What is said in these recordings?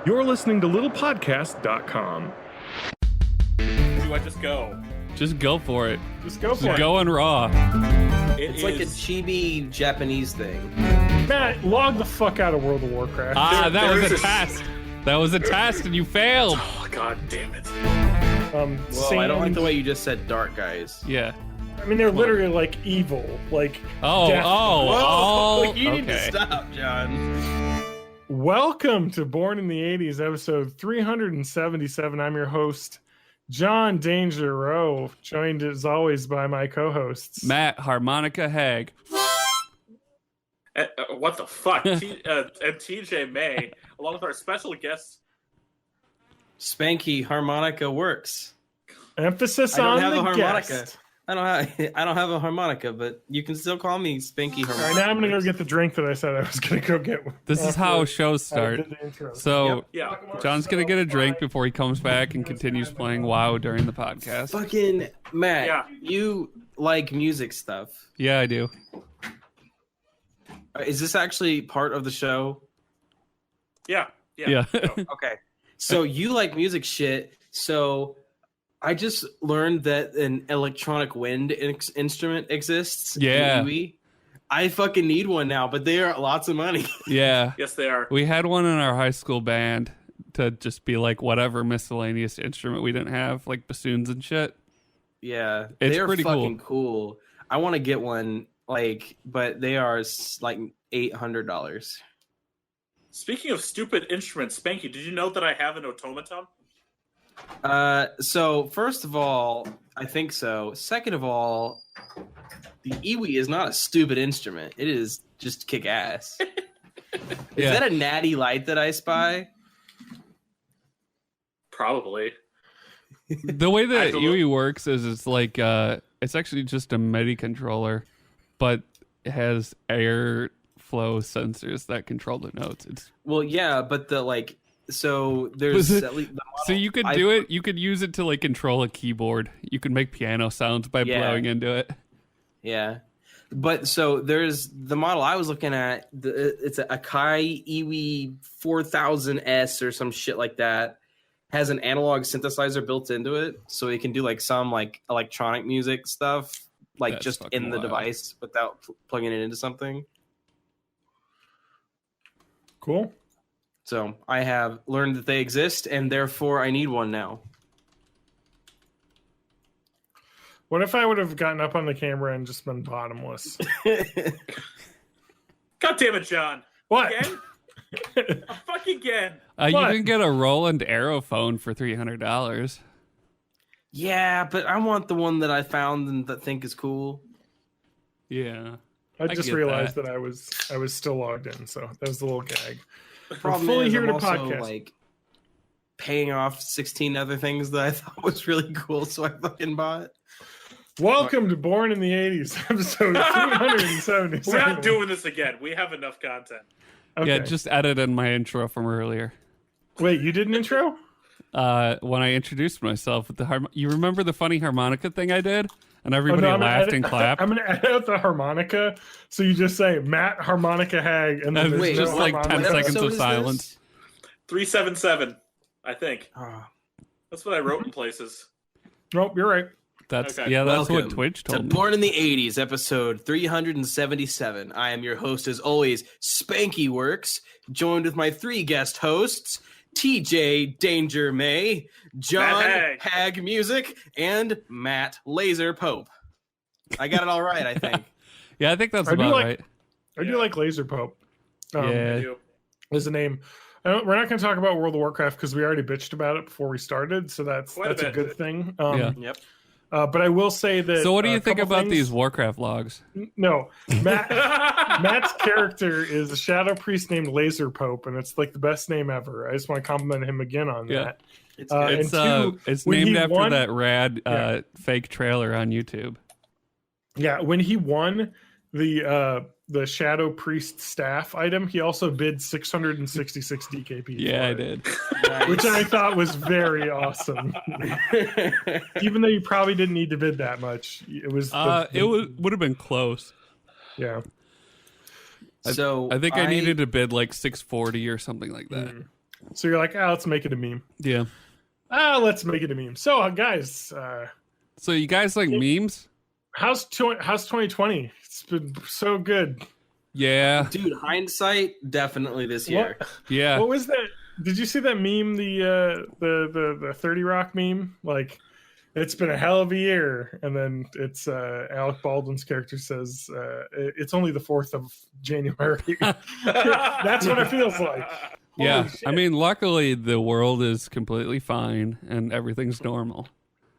You're listening to littlepodcast.com. Do I just go? Just go for it. Just go for Just it. going raw. It's like a chibi Japanese thing. Matt, log the fuck out of World of Warcraft. That was a test. That was a test, and you failed. Oh, god damn it. Whoa, I don't like the way you just said dark guys. Yeah. I mean, they're literally like evil. Like, death. Whoa, you need to okay. stop, John. Welcome to Born in the 80s, episode 377. I'm your host, John Danger Rowe, joined as always by my co-hosts. Matt Harmonica Hag. What the fuck? And TJ May, along with our special guest. Spanky harmonica works. Emphasis I don't on have the a harmonica. guest. I don't have a harmonica, but you can still call me Spanky harmonica. All right, now I'm going to go get the drink that I said I was going to go get. This is how shows start. So Yeah. John's gonna get a drink before he comes back and continues playing WoW during the podcast. Fucking Matt, Yeah. you like music stuff. Yeah, I do. Is this actually part of the show? Yeah. Yeah. Okay. So you like music shit. So I just learned that an electronic wind instrument exists. Yeah. in Wii. I fucking need one now, but they are lots of money. Yeah. Yes, they are. We had one in our high school band to just be like whatever miscellaneous instrument we didn't have, like bassoons and shit. Yeah, It's they're pretty fucking cool. I want to get one, but they are like $800. Speaking of stupid instruments, Spanky, did you know that I have an automaton? So first of all, I think so. Second of all, the Iwi is not a stupid instrument. It is just kick ass. Is Yeah. that a natty light that I spy? Probably. The way I that don't know. UE works is it's like it's actually just a MIDI controller, but it has airflow sensors that control the notes. It's Well, yeah, but so there's Was it- at least so you could do it. You could use it to like control a keyboard. You could make piano sounds by Yeah. blowing into it. Yeah, but so there's the model I was looking at. It's a Akai Iwi 4000S or some shit like that. Has an analog synthesizer built into it, so it can do like some like electronic music stuff, like That's just fucking in the wild. device without plugging it into something. Cool. So I have learned that they exist, and therefore I need one now. What if I would have gotten up on the camera and just been bottomless? God damn it, John. What? Again? Fuck again. You What? can get a Roland Aerophone for $300. Yeah, but I want the one that I found and that think is cool. Yeah. I just get realized that I was still logged in, so that was the little gag. Problem fully is, here I'm to also podcast. Paying off 16 other things that I thought was really cool, so I fucking bought. Welcome to Born in the 80s, episode 377. We're not doing this again. We have enough content. Okay. Yeah, just added in my intro from earlier. Wait, you did an intro? When I introduced myself with the you remember the funny harmonica thing I did, and everybody I'm gonna laughed edit- and clapped. I'm going to edit out the harmonica, so you just say Matt Harmonica Hag, and then And there's wait, no just like harmonica. 10 What seconds episode of is silence. 377, I think. Oh, That's what I wrote in places. Nope, you're right. That's Okay. that's what welcome Twitch to told me. Born in the 80s, episode 377. I am your host, as always, Spanky Works, joined with my three guest hosts, TJ Danger May, John Matt Hag. Hag Music, and Matt Laser Pope. I got it all right, I think. Yeah, I think that's I do about like- right. I do like Laser Pope. I Yeah. do. Is the name. We're not going to talk about World of Warcraft because we already bitched about it before we started, so that's Quite a a bit. good thing. Yeah. Yep. But I will say that. So what do you a think couple about things- these Warcraft logs? No, Matt's character is a shadow priest named Laser Pope, and it's like the best name ever. I just want to compliment him again on Yeah. that. It's Uh, good. and two, It's when named he after won- that rad Yeah. fake trailer on YouTube. Yeah, when he won the shadow priest staff item, he also bid 666 DKP. Yeah, I for it, did. which I thought was very awesome. Even though you probably didn't need to bid that much, it was. It would have been close. Yeah. So I think I needed to bid like 640 or something like that. So you're like, let's make it a meme. Yeah. Let's make it a meme. So, guys, So you guys like memes? how's 2020? It's been so good. Yeah. Dude, hindsight, definitely this year. Yeah. What was that? Did you see that meme? The 30 Rock meme? Like, it's been a hell of a year, and then it's Alec Baldwin's character says it's only the 4th of January. That's what it feels like. Yeah. Holy shit. I mean, luckily the world is completely fine and everything's normal.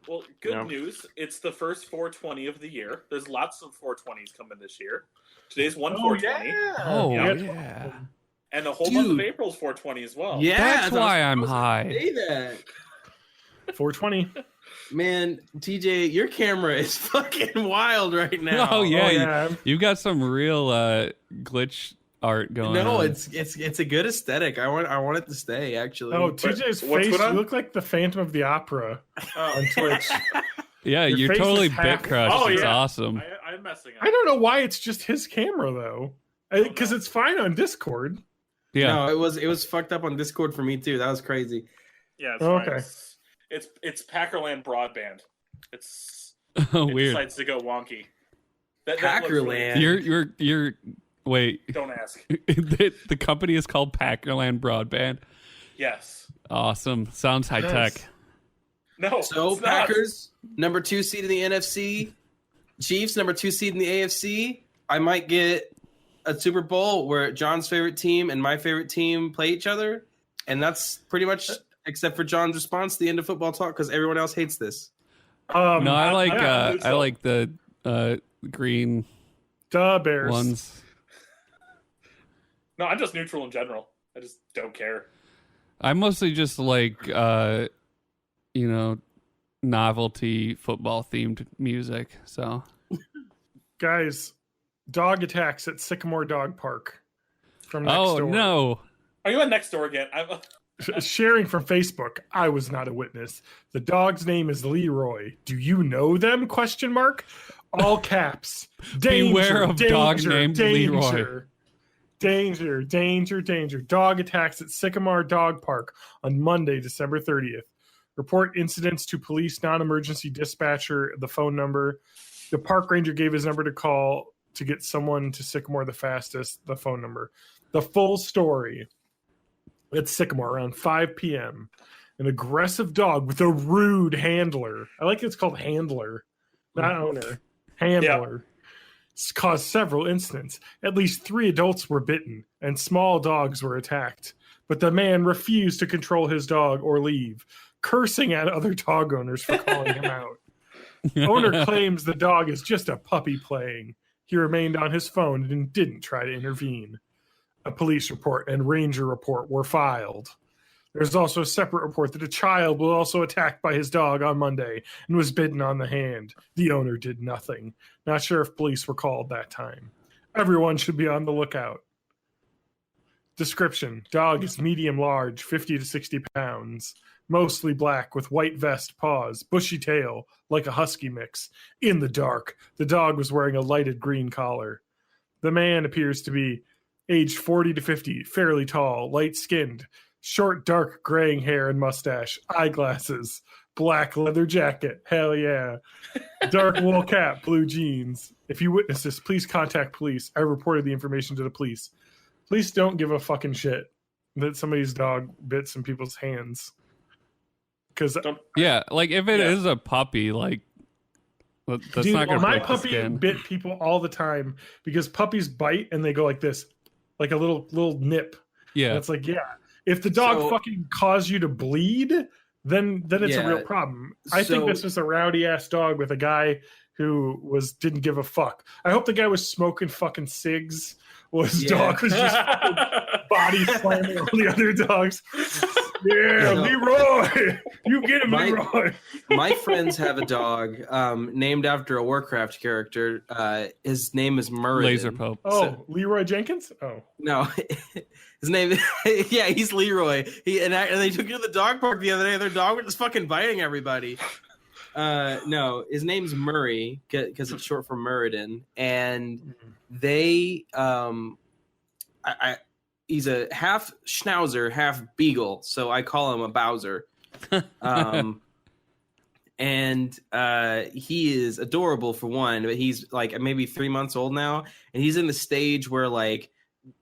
Well, good news. It's the first 420 of the year. There's lots of 420s coming this year. Today's one 420. Oh, Yep. yeah. And the whole month of Dude. April's 420 as well. Yeah, That's why I I'm was high. say that. 420. Man, TJ, your camera is fucking wild right now. Oh, yeah. Oh, yeah. You've got some real glitch art going on. No, it's a good aesthetic. I want it to stay. Actually. Oh, TJ's what's face, going on? you look like the Phantom of the Opera on Twitch. Yeah, Your you're face totally is half- bit crushed. Oh, It's yeah. awesome. I'm messing up. I don't know why it's just his camera, though. Because it's fine on Discord. Yeah. No, it was fucked up on Discord for me too. That was crazy. Yeah, it's Oh, fine. okay. It's Packerland broadband. It Weird. decides to go wonky. That looks really- Packerland. You're wait. Don't ask. The company is called Packerland Broadband. Yes. Awesome. Sounds high tech. Nice. No. So it's not. Packers, number 2 seed in the NFC. Chiefs, number 2 seed in the AFC. I might get a Super Bowl where John's favorite team and my favorite team play each other, and that's pretty much, except for John's response, the end of football talk because everyone else hates this. No, I like yeah, think I so. like the green Duh, Bears. ones. No, I'm just neutral in general. I just don't care. I mostly just like novelty football themed music. So Guys, dog attacks at Sycamore Dog Park from next door. no. Are you on next door again? Sharing from Facebook, I was not a witness. The dog's name is Leroy. Do you know them? Question mark. All caps. Danger, Beware of dog danger, named danger. Leroy. Danger, danger, danger. Dog attacks at Sycamore Dog Park on Monday, December 30th. Report incidents to police non-emergency dispatcher, the phone number. The park ranger gave his number to call to get someone to Sycamore the fastest, the phone number. The full story. At Sycamore around 5 p.m. An aggressive dog with a rude handler. I like it's called handler, not owner. Handler. Caused several incidents. At least 3 adults were bitten, and small dogs were attacked. But the man refused to control his dog or leave, cursing at other dog owners for calling him out. Owner claims the dog is just a puppy playing. He remained on his phone and didn't try to intervene. A police report and ranger report were filed. There's also a separate report that a child was also attacked by his dog on Monday and was bitten on the hand. The owner did nothing. Not sure if police were called that time. Everyone should be on the lookout. Description: dog is medium large, 50 to 60 pounds, mostly black with white vest, paws, bushy tail, like a husky mix. In the dark, the dog was wearing a lighted green collar. The man appears to be aged 40 to 50, fairly tall, light-skinned, short, dark, graying hair and mustache, eyeglasses, black leather jacket, hell yeah, dark wool cap, blue jeans. If you witness this, please contact police. I reported the information to the police. Police don't give a fucking shit that somebody's dog bit some people's hands. Because Yeah, like if it is a puppy, like that's dude, not gonna my break the puppy skin. bit people all the time because puppies bite and they go like this, like a little nip. And Yeah, it's like, yeah, if the dog So- fucking caused you to bleed, then it's a Yeah. real problem. I think So- this was a rowdy ass dog with a guy who didn't give a fuck. I hope the guy was smoking fucking cigs while his Yeah. dog was just fucking body slamming all the other dogs. Yeah, So- Leroy, you get him, My- Leroy. My friends have a dog named after a Warcraft character. His name is Muradin. laser pope. Oh, Leroy Jenkins. Oh, No, his name. Yeah, he's Leroy. And they took him to the dog park the other day. Their dog was just fucking biting everybody. No, his name's Murray because it's short for Muradin, and they he's a half Schnauzer, half Beagle, so I call him a Bowser. And he is adorable for one, but he's like maybe 3 months old now, and he's in the stage where like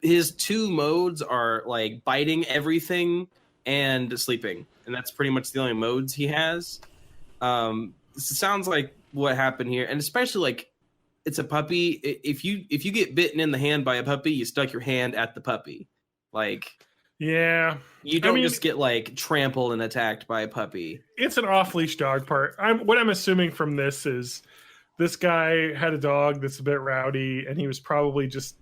his two modes are like biting everything and sleeping, and that's pretty much the only modes he has. It sounds like what happened here, and especially like it's a puppy. If you get bitten in the hand by a puppy, you stuck your hand at the puppy, like. Yeah. You don't just get like trampled and attacked by a puppy. It's an off-leash dog part. What I'm assuming from this is this guy had a dog that's a bit rowdy, and he was probably just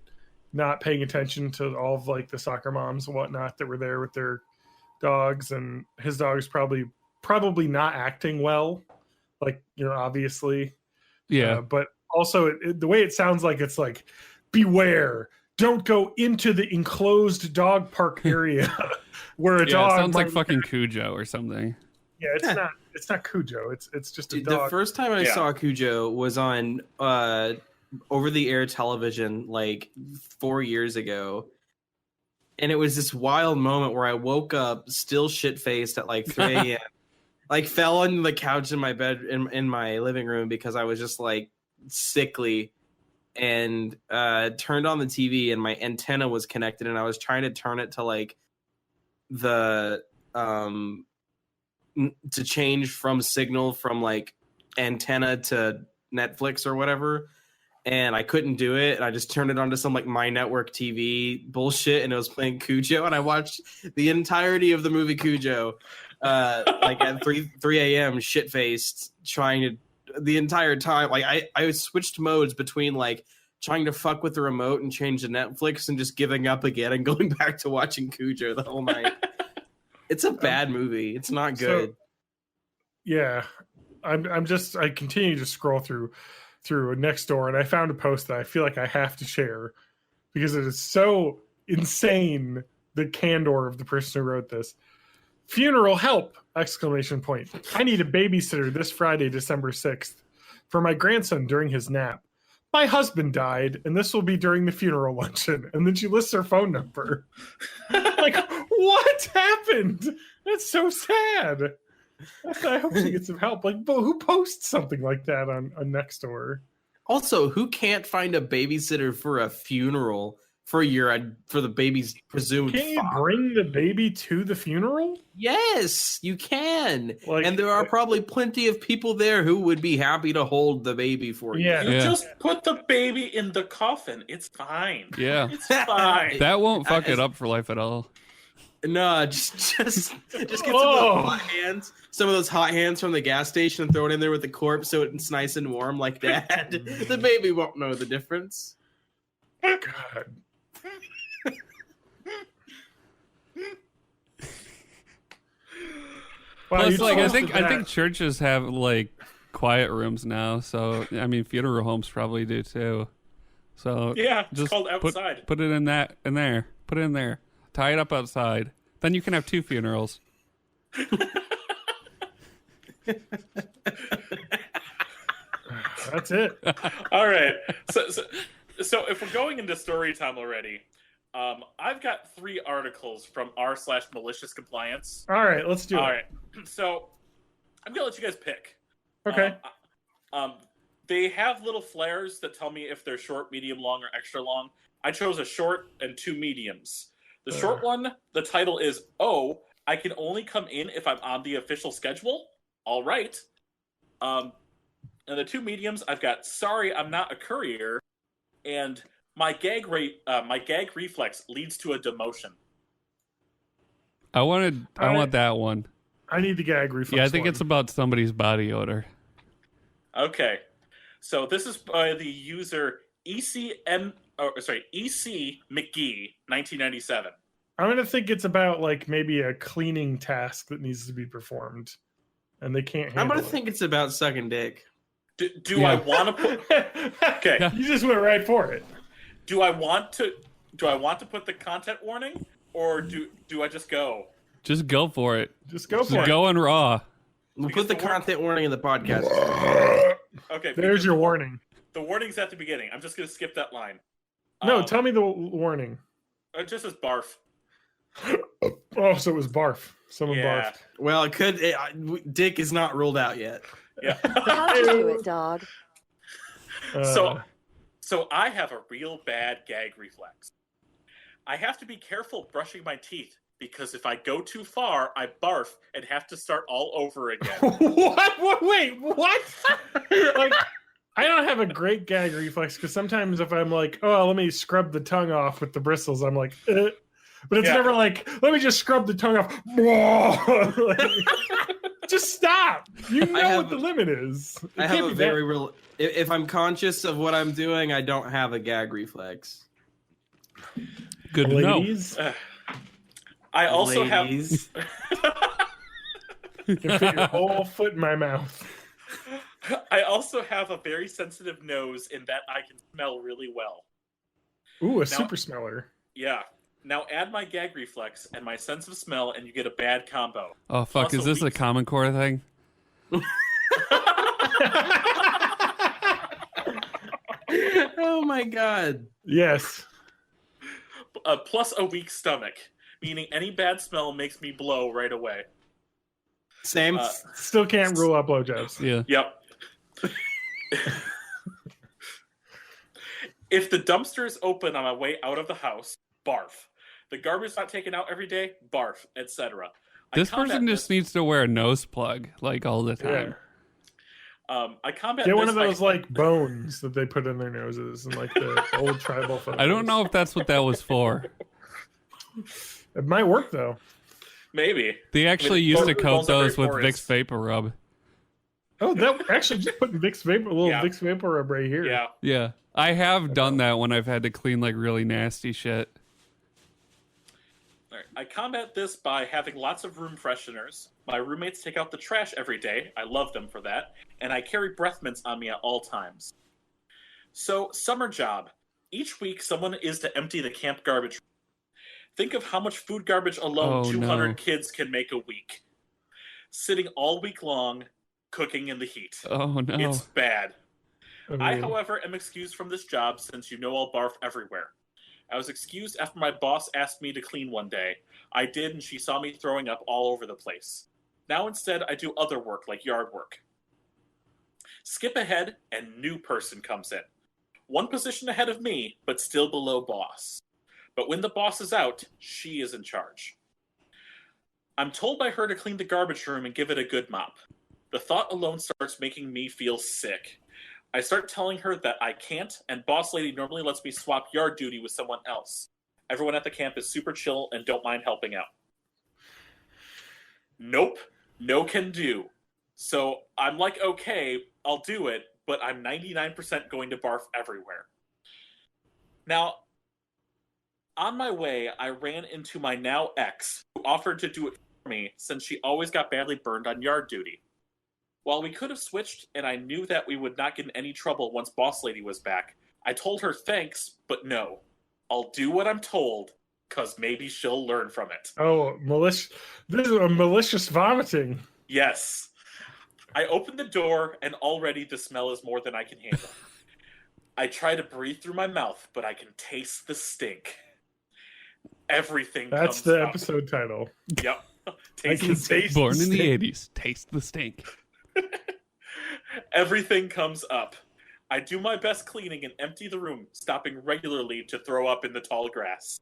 not paying attention to all of like the soccer moms and whatnot that were there with their dogs, and his dog is probably not acting well, like, you know, obviously. Yeah. But also the way it sounds like it's like, beware. Don't go into the enclosed dog park area where a dog. It sounds like fucking Cujo or something. Yeah, it's not Cujo. It's just a dog. The first time I saw Cujo was on over-the-air television like 4 years ago, and it was this wild moment where I woke up still shit-faced at like 3 a.m. like fell on the couch in my bed in my living room because I was just like sickly. And turned on the TV, and my antenna was connected, and I was trying to turn it to like the to change from signal from like antenna to Netflix or whatever, and I couldn't do it, and I just turned it on to some like My Network TV bullshit, and it was playing Cujo, and I watched the entirety of the movie Cujo like at 3 a.m. shit-faced, trying to the entire time. Like I switched modes between like trying to fuck with the remote and change to Netflix and just giving up again and going back to watching Cujo the whole night. It's a bad movie. It's not good. So, yeah. I continue to scroll through Nextdoor, and I found a post that I feel like I have to share because it is so insane, the candor of the person who wrote this. Funeral help! ! I need a babysitter this Friday, December 6th, for my grandson during his nap. My husband died, and this will be during the funeral luncheon. And then she lists her phone number. Like, what happened? That's so sad. I hope she gets some help. Like, who posts something like that on Nextdoor? Also, who can't find a babysitter for a funeral for the baby's presumed Can you father? bring the baby to the funeral? Yes, you can. Like, and there are probably plenty of people there who would be happy to hold the baby for you. Yeah. You just put the baby in the coffin. It's fine. Yeah. It's fine. That won't fuck it up for life at all. No, just get some of those hot hands. Some of those hot hands from the gas station and throw it in there with the corpse so it's nice and warm like that. The baby won't know the difference. God. Wow, Plus, like, I think churches have like quiet rooms now, so I mean funeral homes probably do too. So yeah, it's just called outside. Put it in there. Put it in there. Tie it up outside. Then you can have 2 funerals. That's it. All right. So if we're going into story time already, I've got 3 articles from r/malicious compliance. All right, let's do it. All right. So I'm gonna let you guys pick. Okay. They have little flares that tell me if they're short, medium, long, or extra long. I chose a short and 2 mediums. The short one, the title is, "Oh, I can only come in if I'm on the official schedule." All right. And the 2 mediums, I've got, "Sorry, I'm not a courier," and my gag reflex leads to a demotion. I want that one. I need the gag reflex. Yeah, I think one. it's about somebody's body odor. Okay. So this is by the user EC McGee 1997. I'm gonna think it's about like maybe a cleaning task that needs to be performed, and they can't. I'm gonna handle think it's about sucking dick. Do I want to put? Okay. Yeah. You just went right for it. Do I want to put the content warning, or do I just go? Just go for it. Just go Just for it. go in raw. We'll put the content warning in the podcast. Okay. There's your warning. The warning's at the beginning. I'm just gonna skip that line. No, tell me the warning. Just as barf. Oh, so it was barf. Someone Yeah. barfed. Well, it could. Dick is not ruled out yet. Yeah. How'd you do it, dog? So I have a real bad gag reflex. I have to be careful brushing my teeth because if I go too far, I barf and have to start all over again. What? Wait, what? Like, I don't have a great gag reflex because sometimes if I'm like, oh, let me scrub the tongue off with the bristles, I'm like, but it's Yeah. never like, let me just scrub the tongue off. Like, just stop. You know what the limit is. I have a very real. If I'm conscious of what I'm doing, I don't have a gag reflex. Good to know. Ladies, I also Ladies. you can fit your whole foot in my mouth. I also have a very sensitive nose in that I can smell really well. Ooh, a super smeller. Yeah. Now add my gag reflex and my sense of smell, and you get a bad combo. Oh fuck! Plus Is this a weak- Common Core thing? Oh my god. Yes. Plus a weak stomach, meaning any bad smell makes me blow right away. Same. Still can't rule out blowjobs. Yeah. Yep. If the dumpster is open on my way out of the house, barf. The garbage is not taken out every day, barf, etc. This person just needs to wear a nose plug like all the time. I combat Get this one of those by, like bones that they put in their noses and like the old tribal photos. I don't know if that's what that was for. It might work though. maybe. They actually used to coat bones are very those with porous. Vicks Vapor Rub. Oh, that actually just put Vicks Vapor, a little Yeah. Vicks Vapor Rub right here. Yeah. Yeah. I have done that when I've had to clean like really nasty shit. All right. I combat this by having lots of room fresheners. My roommates take out the trash every day. I love them for that. And I carry breath mints on me at all times. So, summer job. Each week, someone is to empty the camp garbage. Think of how much food garbage alone Oh, 200 no. kids can make a week. Sitting all week long, cooking in the heat. Oh no. It's bad. I, mean, however, am excused from this job since you know I'll barf everywhere. I was excused after my boss asked me to clean one day. I did, and she saw me throwing up all over the place. Now instead, I do other work like yard work. Skip ahead, and new person comes in. One position ahead of me, but still below boss. But when the boss is out, she is in charge. I'm told by her to clean the garbage room and give it a good mop. The thought alone starts making me feel sick. I start telling her that I can't, and boss lady normally lets me swap yard duty with someone else. Everyone at the camp is super chill and don't mind helping out. Nope, no can do. So I'm like, okay, I'll do it, but I'm 99% going to barf everywhere. Now, on my way, I ran into my now ex, who offered to do it for me since she always got badly burned on yard duty. While we could have switched, and I knew that we would not get in any trouble once Boss Lady was back, I told her thanks, but no. I'll do what I'm told, cause maybe she'll learn from it. oh, malicious. This is a malicious vomiting. Yes. I open the door, and already the smell is more than I can handle. I try to breathe through my mouth, but I can taste the stink. Everything That's comes the up. episode title. Yep. I Taste can the stink. taste Born the in the stink. 80s. Taste the stink. Everything comes up. I do my best cleaning and empty the room, stopping regularly to throw up in the tall grass.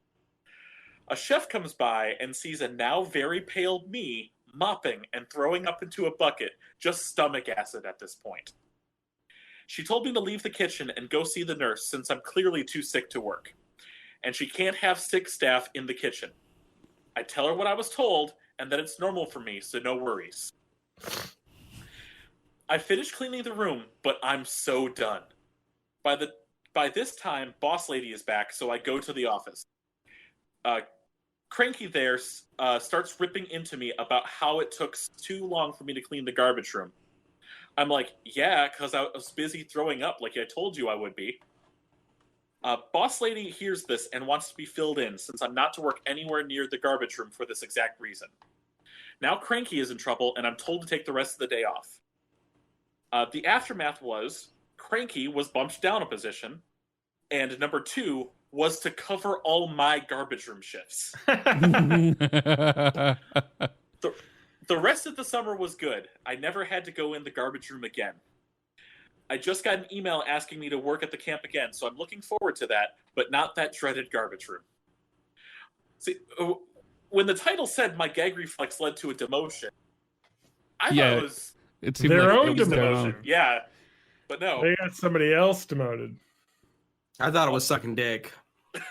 A chef comes by and sees a now very pale me mopping and throwing up into a bucket, just stomach acid at this point. She told me to leave the kitchen and go see the nurse since I'm clearly too sick to work. And she can't have sick staff in the kitchen. I tell her what I was told and that it's normal for me, so no worries. I finished cleaning the room, but I'm so done. By this time, Boss Lady is back, so I go to the office. Cranky there starts ripping into me about how it took too long for me to clean the garbage room. I'm like, yeah, because I was busy throwing up like I told you I would be. Boss Lady hears this and wants to be filled in since I'm not to work anywhere near the garbage room for this exact reason. Now Cranky is in trouble and I'm told to take the rest of the day off. The aftermath was Cranky was bumped down a position, and number 2, was to cover all my garbage room shifts. The rest of the summer was good. I never had to go in the garbage room again. I just got an email asking me to work at the camp again, so I'm looking forward to that, but not that dreaded garbage room. See, when the title said my gag reflex led to a demotion, I thought it was it seemed their like own it was their demotion. own. Yeah, but no. They got somebody else demoted. I thought it was sucking dick.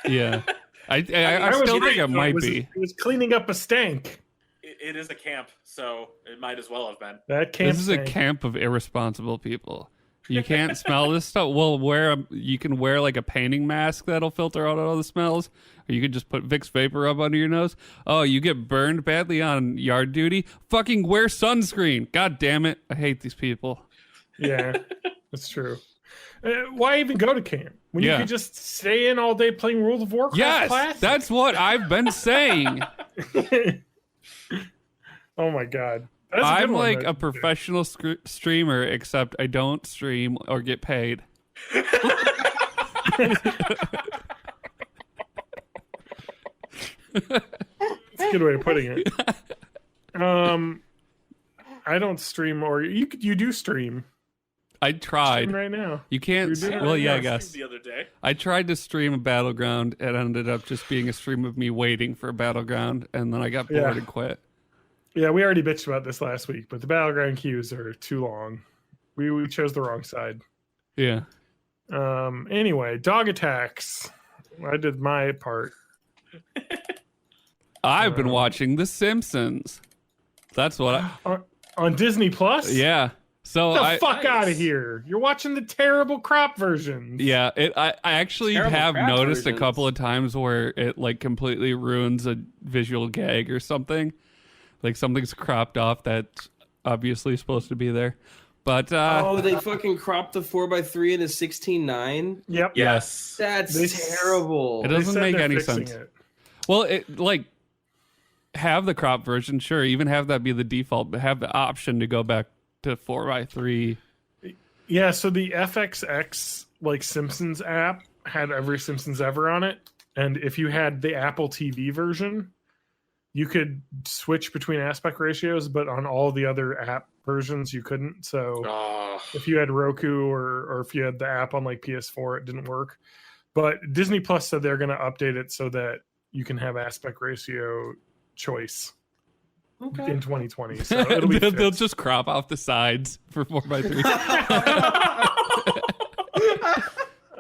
Yeah. I was still right, think it though. might was, be. It was cleaning up a stank. It is a camp, so it might as well have been. That camp This is a stank. camp of irresponsible people. You can't smell this stuff. Well, you can wear like a painting mask that'll filter out all the smells, or you can just put Vicks Vapor Rub under your nose. Oh, you get burned badly on yard duty? Fucking wear sunscreen. God damn it. I hate these people. Yeah, that's true. Why even go to camp when you Yeah. could just stay in all day playing World of Warcraft? Yes, Classic? that's what I've been saying. Oh my god, that's a good I'm one, like but- a professional streamer, except I don't stream or get paid. That's a good way of putting it. I don't stream, or you do stream. I tried. Stream right now. You can't. You're doing Well, it yeah, I right now. guess. The other day. I tried to stream a Battleground. It ended up just being a stream of me waiting for a Battleground, and then I got bored Yeah. and quit. Yeah, we already bitched about this last week, but the battleground queues are too long. We chose the wrong side. Yeah. Anyway, dog attacks. I did my part. I've been watching The Simpsons. That's what I. On Disney Plus? Yeah. So Get the I. fuck out of here. You're watching the terrible crop versions. Yeah, I actually Terrible have crap noticed versions. a couple of times where it like completely ruins a visual gag or something. Like something's cropped off that's obviously supposed to be there. But Oh, they fucking cropped the 4x3 into 16:9. Yep. Yes. That's They- terrible. It They doesn't said make they're any fixing sense. it. Well, it like have the crop version, sure. Even have that be the default, but have the option to go back to 4x3. Yeah, so the FXX like Simpsons app had every Simpsons ever on it, and if you had the Apple TV version, you could switch between aspect ratios, but on all the other app versions you couldn't. So Oh, if you had Roku or if you had the app on like PS4, it didn't work. But Disney Plus said they're going to update it so that you can have aspect ratio choice Okay. in 2020. So it'll be they'll fixed. just crop off the sides for 4x3.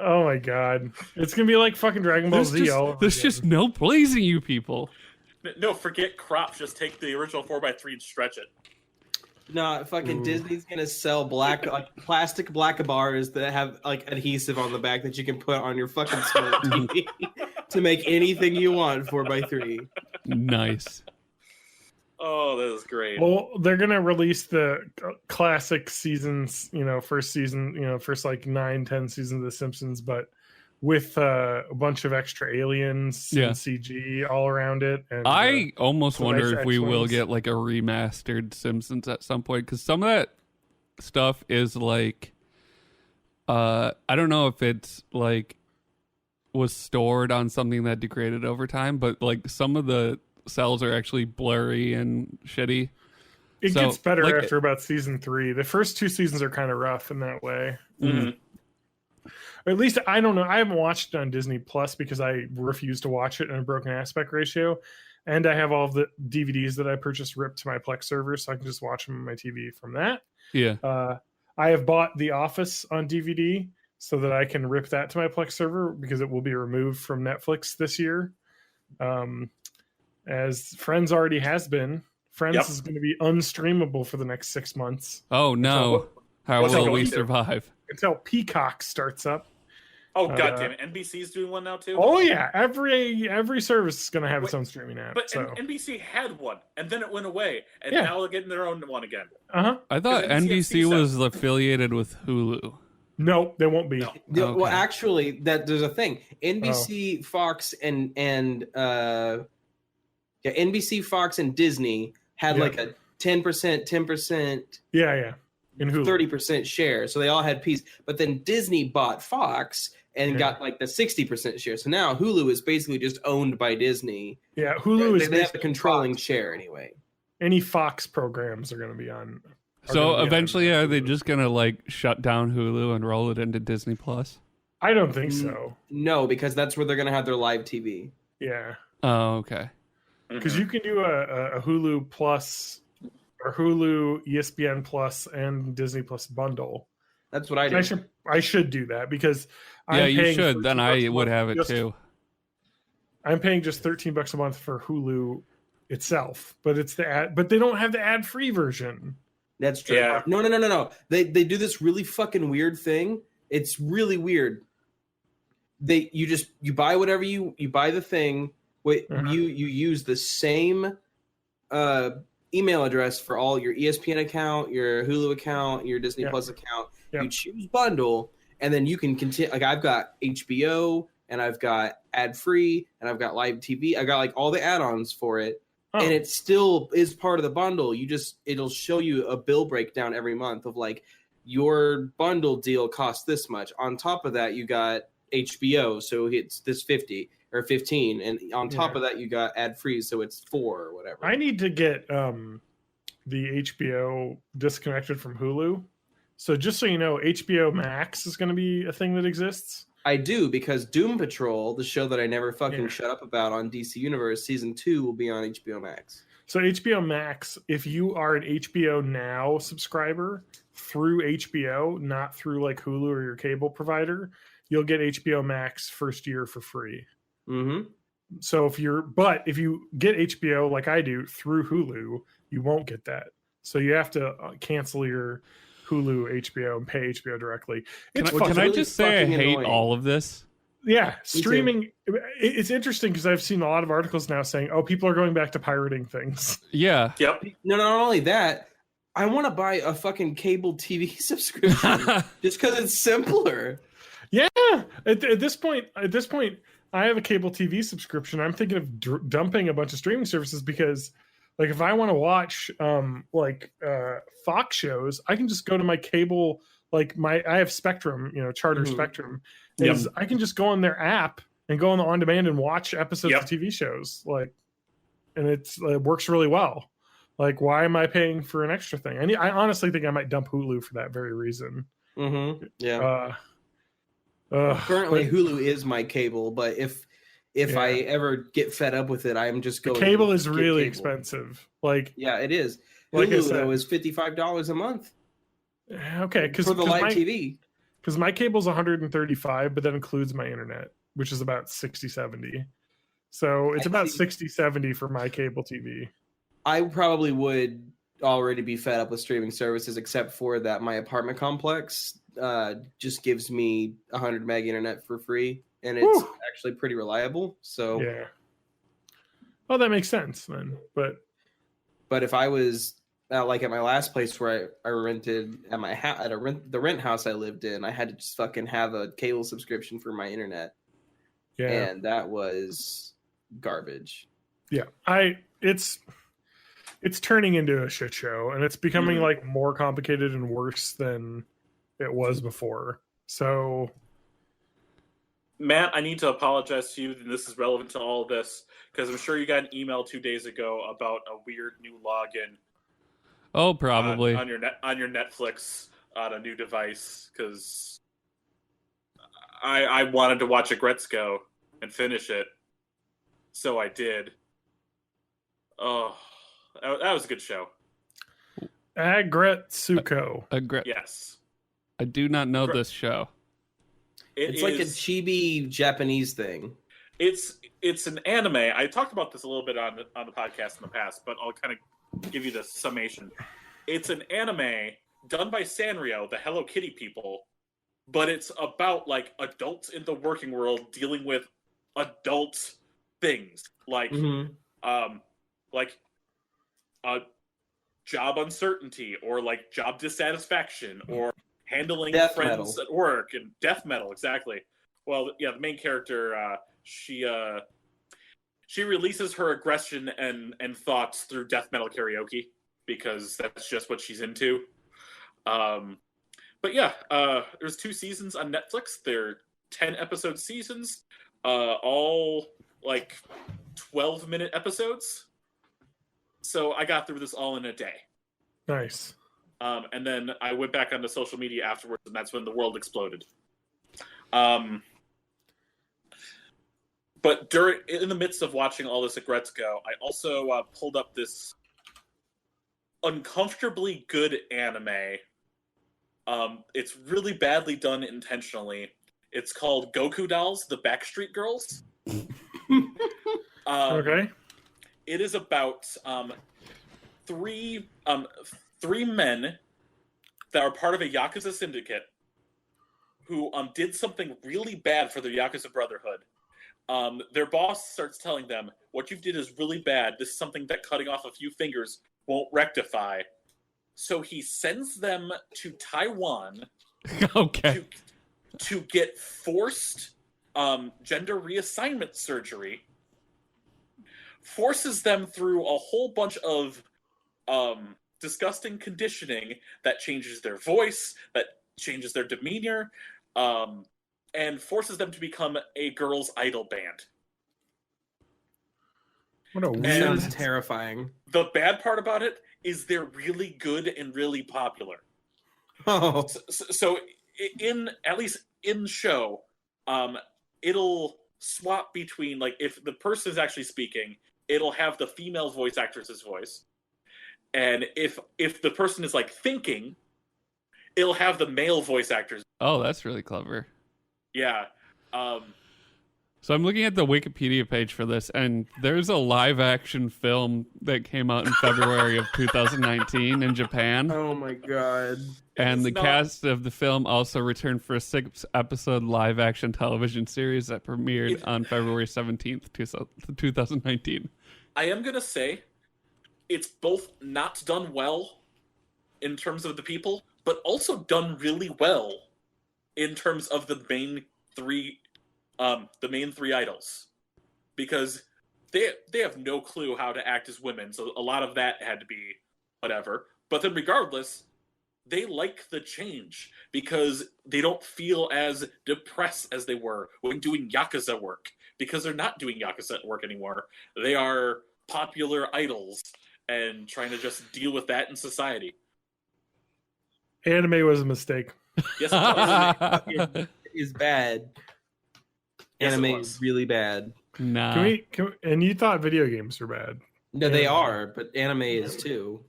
Oh my god, it's gonna be like fucking Dragon Ball Z. all over there's again. just no pleasing you people. no, forget crop. Just take the original 4x3 and stretch it. No, fucking Ooh. Disney's gonna sell black plastic black bars that have like adhesive on the back that you can put on your fucking smart TV to make anything you want 4x3. Nice. Oh, that is great. Well, they're gonna release the classic seasons, first season, first like 9-10 seasons of The Simpsons, but with a bunch of extra aliens Yeah. and CG all around it. And I almost some wonder nice if we will X-Wings. get like a remastered Simpsons at some point, because some of that stuff is like, I don't know if it's like was stored on something that degraded over time, but like some of the cells are actually blurry and shitty. it so, gets better like- after about season 3. The first 2 seasons are kind of rough in that way. Mhm. Or at least I don't know. I haven't watched it on Disney Plus because I refuse to watch it in a broken aspect ratio. And I have all of the DVDs that I purchased ripped to my Plex server, so I can just watch them on my TV from that. Yeah. I have bought The Office on DVD so that I can rip that to my Plex server because it will be removed from Netflix this year. As Friends already has been. Friends Yep. is going to be unstreamable for the next 6 months Oh no. How what's it will going we to? survive? until Peacock starts up. Oh, god damn it. NBC's doing one now, too? Oh yeah, every service is going to have its own streaming app. But So NBC had one, and then it went away, and Yeah. now they're getting their own one again. I thought Because NBC NBC was affiliated with Hulu. no, they won't be. No. Yeah, Okay. Well, actually, there's a thing. NBC, Fox, and NBC, Fox, and Disney had Yeah. like a 10%, 10%, Yeah. In Hulu. 30% share. So they all had piece. But then Disney bought Fox, and got like the 60% share. So now Hulu is basically just owned by Disney. Yeah, Hulu is they have the basically controlling Fox. share anyway. Any Fox programs are going to be on. So eventually, are they just gonna like shut down Hulu and roll it into Disney Plus? I don't think so. No, because that's where they're going to have their live TV. Yeah, Oh, okay. because you can do a Hulu Plus or Hulu, ESPN Plus, and Disney Plus bundle. That's what I do. I should do that because Yeah, I'm you paying should. Then $13 I a would month have it just- too. I'm paying just $13 a month for Hulu itself, but it's the ad. But they don't have the ad-free version. That's true. Yeah. No. They do this really fucking weird thing. It's really weird. You buy whatever you buy the thing. Wait, you use the same email address for all your ESPN account, your Hulu account, your Disney Plus account. Yep. You choose bundle, and then you can continue. Like I've got HBO, and I've got ad free, and I've got live TV. I got like all the add-ons for it. Oh. And it still is part of the bundle. It'll show you a bill breakdown every month of like your bundle deal costs this much. On top of that, you got HBO, so it's this 50 or 15, and on top of that, you got ad free, so it's 4 or whatever. I need to get the HBO disconnected from Hulu. So just so you know, HBO Max is going to be a thing that exists. I do, because Doom Patrol, the show that I never fucking shut up about on DC Universe, season 2 will be on HBO Max. So HBO Max, if you are an HBO Now subscriber through HBO, not through like Hulu or your cable provider, you'll get HBO Max first year for free. Mm-hmm. So if you get HBO like I do through Hulu, you won't get that. So you have to cancel your Hulu HBO and pay HBO directly. Can It's I really just say I fucking hate annoying. all of this? Yeah, streaming. It's interesting because I've seen a lot of articles now saying, "Oh, people are going back to pirating things." Yeah. Yep. No, not only that, I want to buy a fucking cable TV subscription just because it's simpler. Yeah, at this point, I have a cable TV subscription. I'm thinking of dumping a bunch of streaming services because, like, if I want to watch Fox shows, I can just go to my cable. Like I have Spectrum, Charter Spectrum. I can just go on their app and go on the on demand and watch episodes of TV shows. And it works really well. Like, why am I paying for an extra thing? I honestly think I might dump Hulu for that very reason. Mm-hmm. Yeah. Currently, Hulu is my cable, but if I ever get fed up with it, I'm just going. Cable is really expensive. Like, yeah, it is. Like Hulu though is $55 a month. Okay, because for the live TV. Because my cable's 135, but that includes my internet, which is about 60-70. So it's about 60-70 for my cable TV. I probably would already be fed up with streaming services, except for that my apartment complex just gives me 100 meg internet for free, and it's actually pretty reliable. So yeah. Well, that makes sense then. But if I was like at my last place where I rented at my the rent house I lived in, I had to just fucking have a cable subscription for my internet. Yeah, and that was garbage. Yeah, it's turning into a shit show, and it's becoming like more complicated and worse than it was before. So, Matt, I need to apologize to you, and this is relevant to all of this, because I'm sure you got an email 2 days ago about a weird new login. Oh, probably on your Netflix on a new device, because I wanted to watch Agretzko and finish it, so I did. Oh, that was a good show. Agretsuko. Yes. I do not know this show. It's like a chibi Japanese thing. It's an anime. I talked about this a little bit on the podcast in the past, but I'll kind of give you the summation. It's an anime done by Sanrio, the Hello Kitty people, but it's about like adults in the working world dealing with adult things like job uncertainty or like job dissatisfaction or handling death friends metal at work and death metal. Exactly. Well, yeah, the main character, she releases her aggression and thoughts through death metal karaoke because that's just what she's into. But yeah, there's 2 seasons on Netflix. They're 10-episode seasons, all like 12-minute episodes. So I got through this all in a day. Nice. And then I went back onto social media afterwards, and that's when the world exploded. But in the midst of watching all this at Gretzko, I also pulled up this uncomfortably good anime. It's really badly done intentionally. It's called Goku Dolls, the Backstreet Girls. Okay. It is about three men that are part of a Yakuza syndicate who did something really bad for their Yakuza Brotherhood. Their boss starts telling them, what you did is really bad. This is something that cutting off a few fingers won't rectify. So he sends them to Taiwan Okay. to get forced gender reassignment surgery, forces them through a whole bunch of disgusting conditioning that changes their voice, that changes their demeanor, and forces them to become a girls' idol band. What a And- weird. Sounds terrifying. The bad part about it is they're really good and really popular. Oh, So in at least in the show, it'll swap between, like, if the person is actually speaking, it'll have the female voice actress's voice, and if the person is like thinking, it'll have the male voice actors. Oh, that's really clever. Yeah. So I'm looking at the Wikipedia page for this, and there's a live action film that came out in February of 2019 in Japan. oh my god. And It's the not- cast of the film also returned for a 6-episode live action television series that premiered on February 17th, 2019. I am gonna say, it's both not done well in terms of the people, but also done really well in terms of the main three idols, because they have no clue how to act as women, so a lot of that had to be whatever. But then regardless, they like the change because they don't feel as depressed as they were when doing Yakuza work, because they're not doing Yakuza work anymore. They are popular idols and trying to just deal with that in society. Anime was a mistake. Yes, it was. It is bad. Yes, it Anime was. is really bad. Nah. And you thought video games were bad. No, they Yeah. are, but anime is too.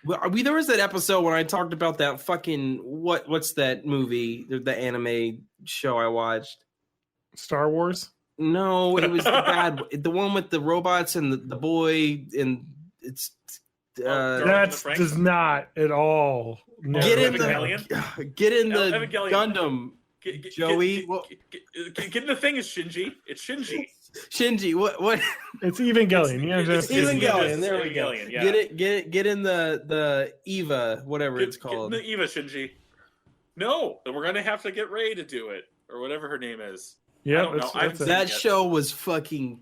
Well, there was that episode when I talked about that fucking what's that movie? The anime show I watched. Star Wars. No, it was the bad, the one with the robots and the boy, and it's Dark That the Franxx? does not at all. No. get in Evangelion? get in the Evangelion. Gundam. Joey, Get in the thing is Shinji. It's Shinji. Shinji, what? It's Evangelion. Yeah, It's just Evangelion, there we go. Evangelion, yeah. Get in the Eva, whatever it's called. Get in the Eva, Shinji. No, then we're gonna have to get Rey to do it, or whatever her name is. yeah, I don't that's, know. I that's haven't it. That show was fucking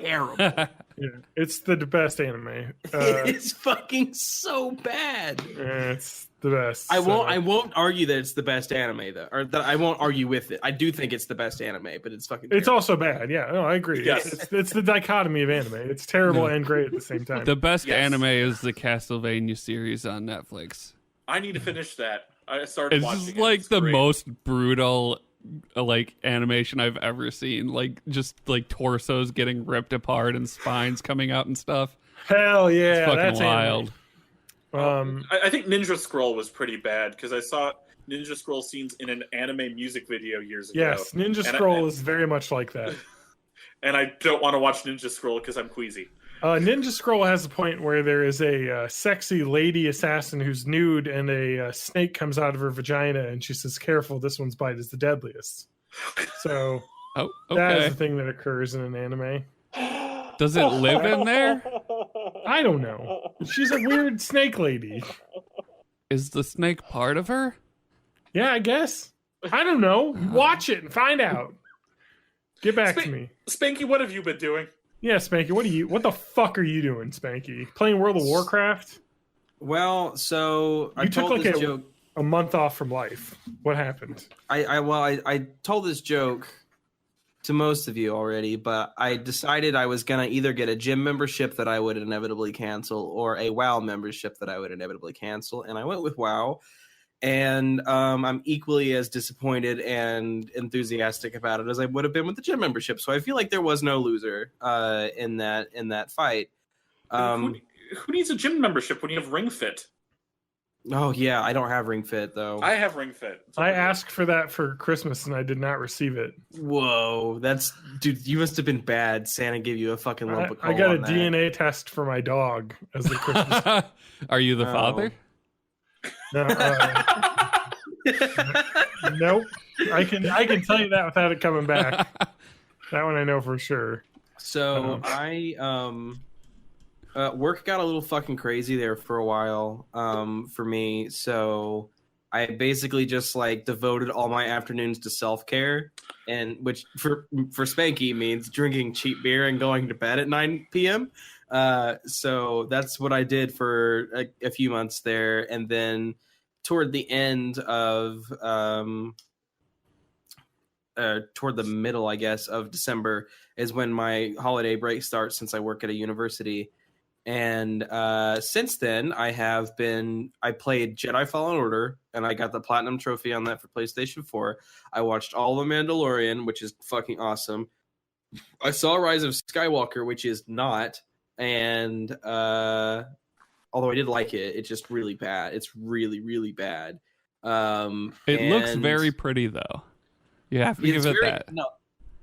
terrible. Yeah, it's the best anime. It's fucking so bad. It's the best. I so- won't argue that it's the best anime though, or that I won't argue with it. I do think it's the best anime, but it's fucking. It's terrible. also bad. Yeah, no, I agree. Yes. It's the dichotomy of anime. It's terrible and great at the same time. The best Yes. anime is the Castlevania series on Netflix. I need to finish that. I started It's watching just it. like It's the great. most brutal like animation I've ever seen. Like just like torsos getting ripped apart and spines coming out and stuff. Hell It's yeah, fucking that's wild. Anime. I think Ninja Scroll was pretty bad because I saw Ninja Scroll scenes in an anime music video years ago. Yes, Ninja And Scroll is very much like that. And I don't want to watch Ninja Scroll because I'm queasy. Ninja Scroll has a point where there is a sexy lady assassin who's nude, and a snake comes out of her vagina, and she says, "Careful, this one's bite is the deadliest." So Oh, that is okay. the thing that occurs in an anime. Does it live in there? I don't know. She's a weird snake lady. Is the snake part of her? Yeah, I guess. I don't know. Watch it and find out. Get back to me. Spanky, what have you been doing? Yeah, Spanky, what the fuck are you doing, Spanky? Playing World of Warcraft? Well, so I You took told like this a joke. a month off from life. What happened? I told this joke to most of you already, but I decided I was gonna either get a gym membership that I would inevitably cancel or a WoW membership that I would inevitably cancel, and I went with WoW. And I'm equally as disappointed and enthusiastic about it as I would have been with the gym membership. So I feel like there was no loser in that fight. Who needs a gym membership when you have Ring Fit? Oh yeah, I don't have Ring Fit though. I have Ring Fit. I asked for that for Christmas and I did not receive it. Whoa, dude. You must have been bad. Santa gave you a fucking lump of coal. I got a on that. DNA test for my dog as the Christmas. Are you the father? No, nope. I can tell you that without it coming back. That one I know for sure. So work got a little fucking crazy there for a while for me. So I basically just like devoted all my afternoons to self-care, and which for Spanky means drinking cheap beer and going to bed at 9 p.m. So that's what I did for a few months there, and then toward the end of toward the middle, I guess, of December is when my holiday break starts, since I work at a university. And since then, I played Jedi Fallen Order, and I got the Platinum Trophy on that for PlayStation 4. I watched all The Mandalorian, which is fucking awesome. I saw Rise of Skywalker, which is not, and although I did like it, it's just really bad. It's really, really bad. It looks very pretty, though. You have to give it that. No,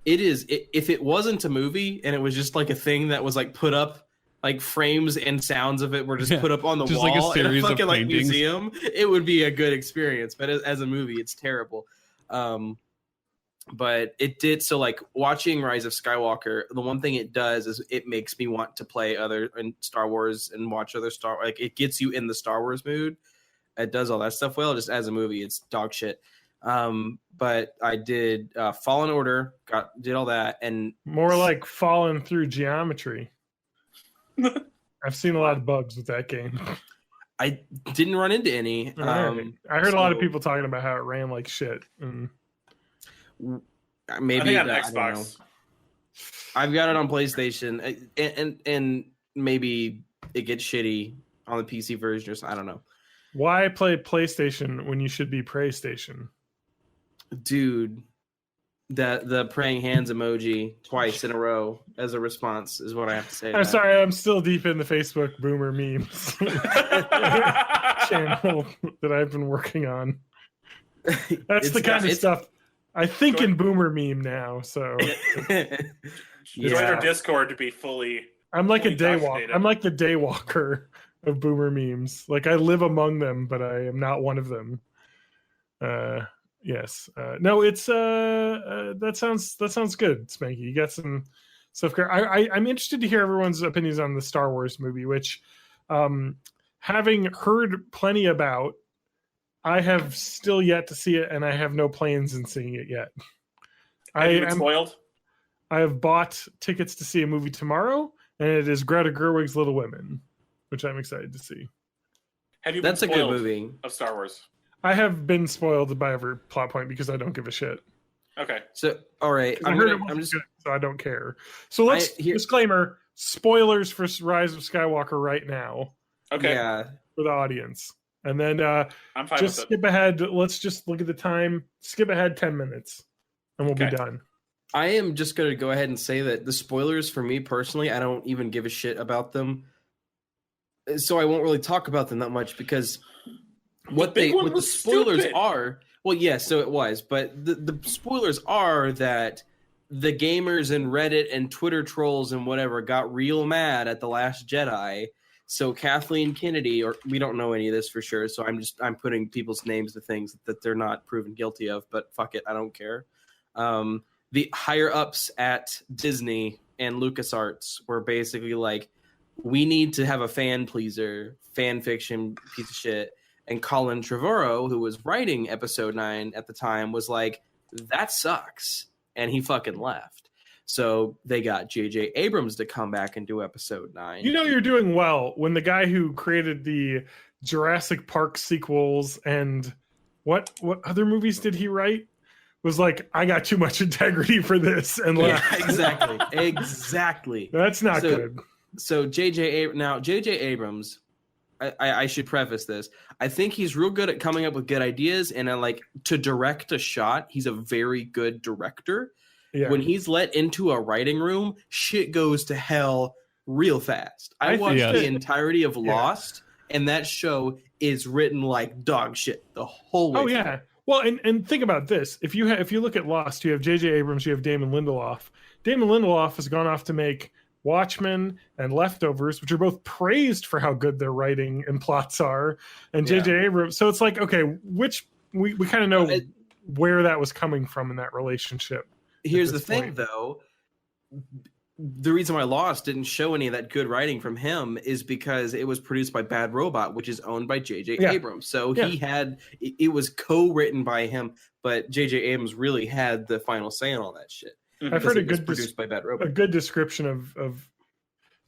it is. If it wasn't a movie and it was just like a thing that was like put up, like frames and sounds of it were just put up on the just wall like a series in a fucking of like paintings. museum, it would be a good experience. But as a movie, it's terrible. But it did. So like watching Rise of Skywalker, the one thing it does is it makes me want to play other Star Wars and watch other it gets you in the Star Wars mood. It does all that stuff well. Just as a movie, it's dog shit. But I did Fallen Order, did all that, and more like falling through geometry. I've seen a lot of bugs with that game. I didn't run into any. I heard a lot of people talking about how it ran like shit. Maybe I think on I don't know. Xbox. I've got it on PlayStation, and maybe it gets shitty on the PC version or something. I don't know. Why play PlayStation when you should be PlayStation? Dude, the praying hands emoji twice in a row as a response is what I have to say. I'm sorry, I'm still deep in the Facebook boomer memes channel that I've been working on. That's the kind of stuff I think in boomer meme now. So Join our Discord to be fully. I'm like a fully daywalker. vaccinated. I'm like the daywalker of boomer memes. Like I live among them, but I am not one of them. Yes. No, it's that sounds good, Spanky. You got some stuff. I'm interested to hear everyone's opinions on the Star Wars movie, which having heard plenty about, I have still yet to see it, and I have no plans in seeing it yet. Have you been spoiled? I have bought tickets to see a movie tomorrow, and it is Greta Gerwig's Little Women, which I'm excited to see. Have you been That's a spoiled good movie of Star Wars? I have been spoiled by every plot point because I don't give a shit. Okay. So, all right, I'm just good, so I don't care. So let's disclaimer: spoilers for Rise of Skywalker right now. Okay. Yeah. For the audience, and then I'm fine just with skip ahead. Let's just look at the time. Skip ahead 10 minutes, and we'll be done. I am just going to go ahead and say that the spoilers for me personally, I don't even give a shit about them. So I won't really talk about them that much because what the spoilers are. Well, yes, so it was, but the spoilers are that the gamers and Reddit and Twitter trolls and whatever got real mad at The Last Jedi. So Kathleen Kennedy, or we don't know any of this for sure, so I'm putting people's names to things that they're not proven guilty of, but fuck it, I don't care. The higher ups at Disney and LucasArts were basically like, we need to have a fan pleaser, fan fiction piece of shit. And Colin Trevorrow, who was writing episode 9 at the time, was like, that sucks. And he fucking left. So they got J.J. Abrams to come back and do episode 9. You know you're doing well when the guy who created the Jurassic Park sequels and what other movies did he write? Was like, I got too much integrity for this and left. Yeah, exactly. That's not good. So J.J. Abrams, I should preface this. I think he's real good at coming up with good ideas, and like to direct a shot, he's a very good director. Yeah. When he's let into a writing room, shit goes to hell real fast. I watched the entirety of Lost, and that show is written like dog shit the whole way. Oh yeah. Well, and think about this. If you look at Lost, you have J.J. Abrams, you have Damon Lindelof. Damon Lindelof has gone off to make Watchmen and Leftovers, which are both praised for how good their writing and plots are. And J.J. Abrams, so it's like, okay, which we kind of know where that was coming from in that relationship. Here's the thing, though. The reason why Lost didn't show any of that good writing from him is because it was produced by Bad Robot, which is owned by J.J. Abrams. So he had it was co-written by him, but J.J. Abrams really had the final say on all that shit. I've heard produced by Bad Robot. A good description of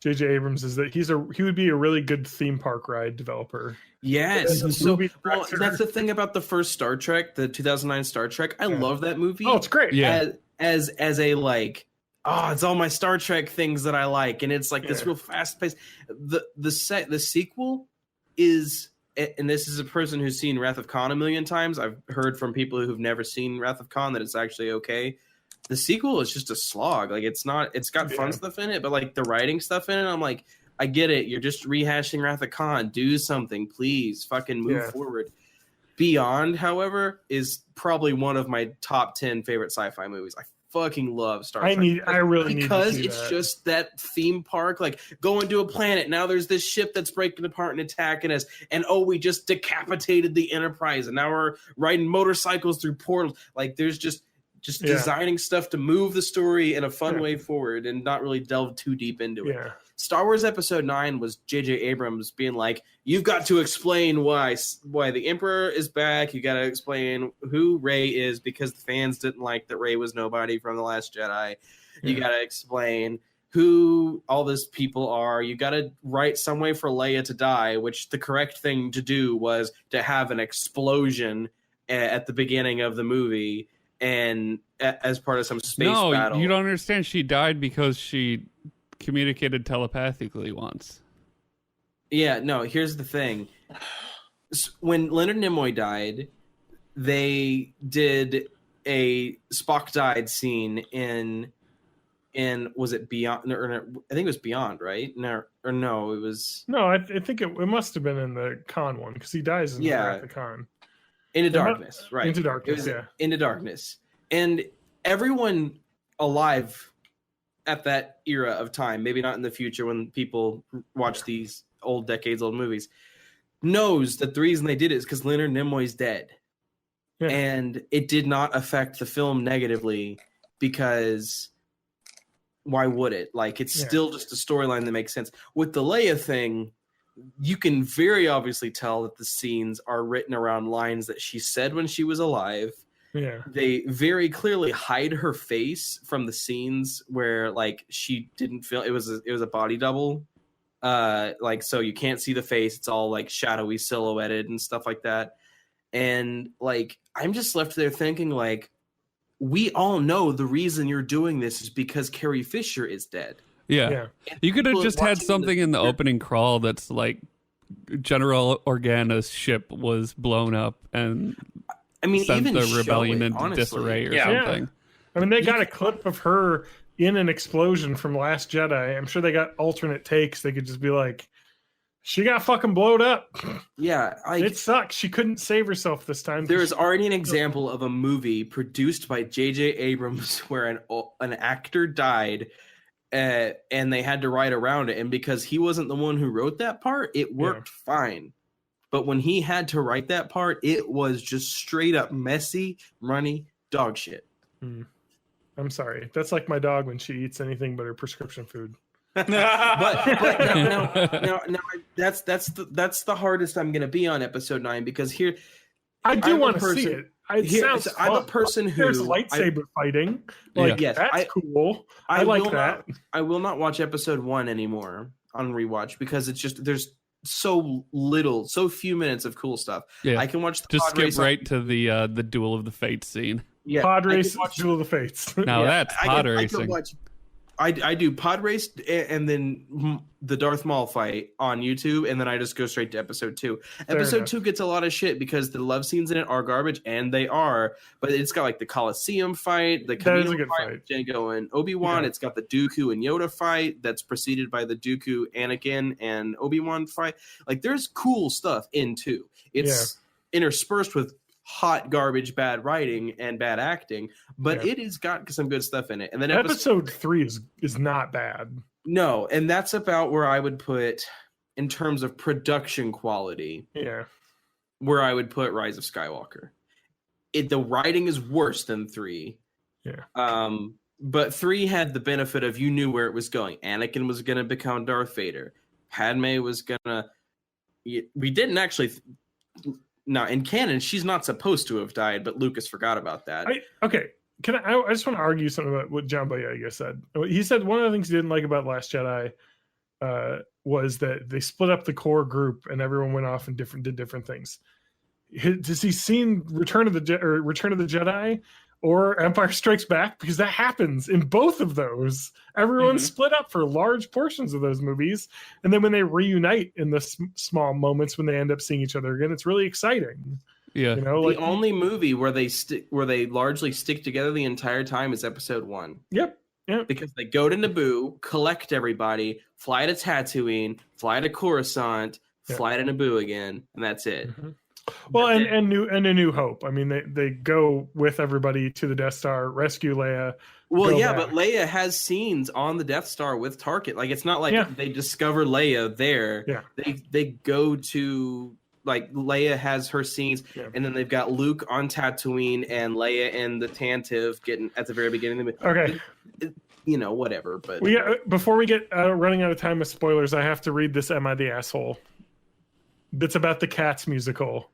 J.J. Abrams is that he would be a really good theme park ride developer. Yes. So that's the thing about the first Star Trek, the 2009 Star Trek. I love that movie. Oh, it's great. Yeah. As a like, it's all my Star Trek things that I like, and it's like this real fast paced. The sequel is, and this is a person who's seen Wrath of Khan a million times. I've heard from people who've never seen Wrath of Khan that it's actually okay. The sequel is just a slog. Like it's got fun stuff in it, but like the writing stuff in it, I'm like, I get it. You're just rehashing Wrath of Khan. Do something, please. Fucking move forward. Beyond, however, is probably one of my top 10 favorite sci-fi movies. I fucking love Star Trek. I really need to see it's that. just that theme park, like going to a planet. Now there's this ship that's breaking apart and attacking us, and we just decapitated the Enterprise, and now we're riding motorcycles through portals. Like there's just designing stuff to move the story in a fun way forward and not really delve too deep into it. Star Wars Episode 9 was J.J. Abrams being like, you've got to explain why the Emperor is back. You got to explain who Rey is because the fans didn't like that Rey was nobody from The Last Jedi. You got to explain who all these people are. You got to write some way for Leia to die, which the correct thing to do was to have an explosion at the beginning of the movie and as part of some space battle. No, you don't understand. She died because she communicated telepathically once. Yeah, no, here's the thing. When Leonard Nimoy died, they did a Spock died scene in was it Beyond? Or I think it was Beyond, right? No, it was. No, I think it must have been in the Khan one because he dies in the Khan. Into Darkness, right? Into Darkness, Into Darkness, and everyone alive at that era of time, maybe not in the future when people watch these decades-old movies, knows that the reason they did it is because Leonard Nimoy's dead. Yeah. And it did not affect the film negatively because why would it? Like, it's still just a storyline that makes sense. With the Leia thing, you can very obviously tell that the scenes are written around lines that she said when she was alive. Yeah. They very clearly hide her face from the scenes where like she didn't feel it was a body double. Like so you can't see the face, it's all like shadowy silhouetted and stuff like that. And like I'm just left there thinking like we all know the reason you're doing this is because Carrie Fisher is dead. Yeah. You could have just had something in the opening crawl that's like General Organa's ship was blown up and sent even the rebellion into disarray or something. I mean, they got a clip of her in an explosion from Last Jedi. I'm sure they got alternate takes. They could just be like, she got fucking blowed up. Yeah. It sucks. She couldn't save herself this time. There is already an example of a movie produced by J.J. Abrams where an actor died and they had to write around it. And because he wasn't the one who wrote that part, it worked fine. But when he had to write that part, it was just straight up messy, runny dog shit. I'm sorry. That's like my dog when she eats anything but her prescription food. but no, that's the hardest I'm going to be on episode 9 because here I do want to see it. It sounds I'm a fun. person who There's lightsaber fighting. Like, Yes, that's cool. I like that. I will not watch episode 1 anymore on rewatch because it's just there's so few minutes of cool stuff. Yeah. I can watch the Just pod skip race right to the Duel of the Fates scene. Yeah, Pod I can race, watch- Duel of the Fates. Now that's pod I racing. can watch. I do pod race and then the Darth Maul fight on YouTube, and then I just go straight to episode 2. Episode enough. 2 gets a lot of shit because the love scenes in it are garbage, and they are. But it's got like the Coliseum fight, the That is a Camino good fight, fight. with Jango and Obi-Wan. Yeah. It's got the Dooku and Yoda fight that's preceded by the Dooku, Anakin, and Obi-Wan fight. Like there's cool stuff in 2. It's interspersed with hot garbage, bad writing, and bad acting, but it has got some good stuff in it. And then Episode 3 is not bad. no, and that's about where I would put, in terms of production quality, Yeah. where I would put Rise of Skywalker. The writing is worse than 3. Yeah. But 3 had the benefit of you knew where it was going. Anakin was going to become Darth Vader. Padme was going to... We didn't actually... No, in canon, she's not supposed to have died, but Lucas forgot about that. Okay. I just want to argue something about what John Boyega said. He said one of the things he didn't like about Last Jedi was that they split up the core group and everyone went off and did different things. Has he seen Return of the Jedi or Empire Strikes Back? Because that happens in both of those. Everyone split up for large portions of those movies, and then when they reunite in the small moments when they end up seeing each other again, it's really exciting. Yeah. You know, The only movie where they largely stick together the entire time is Episode 1. Yep. Because they go to Naboo, collect everybody, fly to Tatooine, fly to Coruscant, fly to Naboo again, and that's it. Well, and a New Hope. I mean, they go with everybody to the Death Star, rescue Leia. Well, yeah, back. but Leia has scenes on the Death Star with Tarkin. Like, it's not like they discover Leia there. Yeah. They go to, like, Leia has her scenes, and then they've got Luke on Tatooine and Leia and the Tantive getting at the very beginning of the movie. Okay. You know, whatever. But before we get running out of time with spoilers, I have to read this Am I the Asshole? It's about the Cats musical.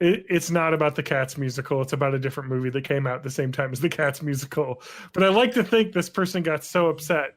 It's not about the Cats musical. It's about a different movie that came out at the same time as the Cats musical. But I like to think this person got so upset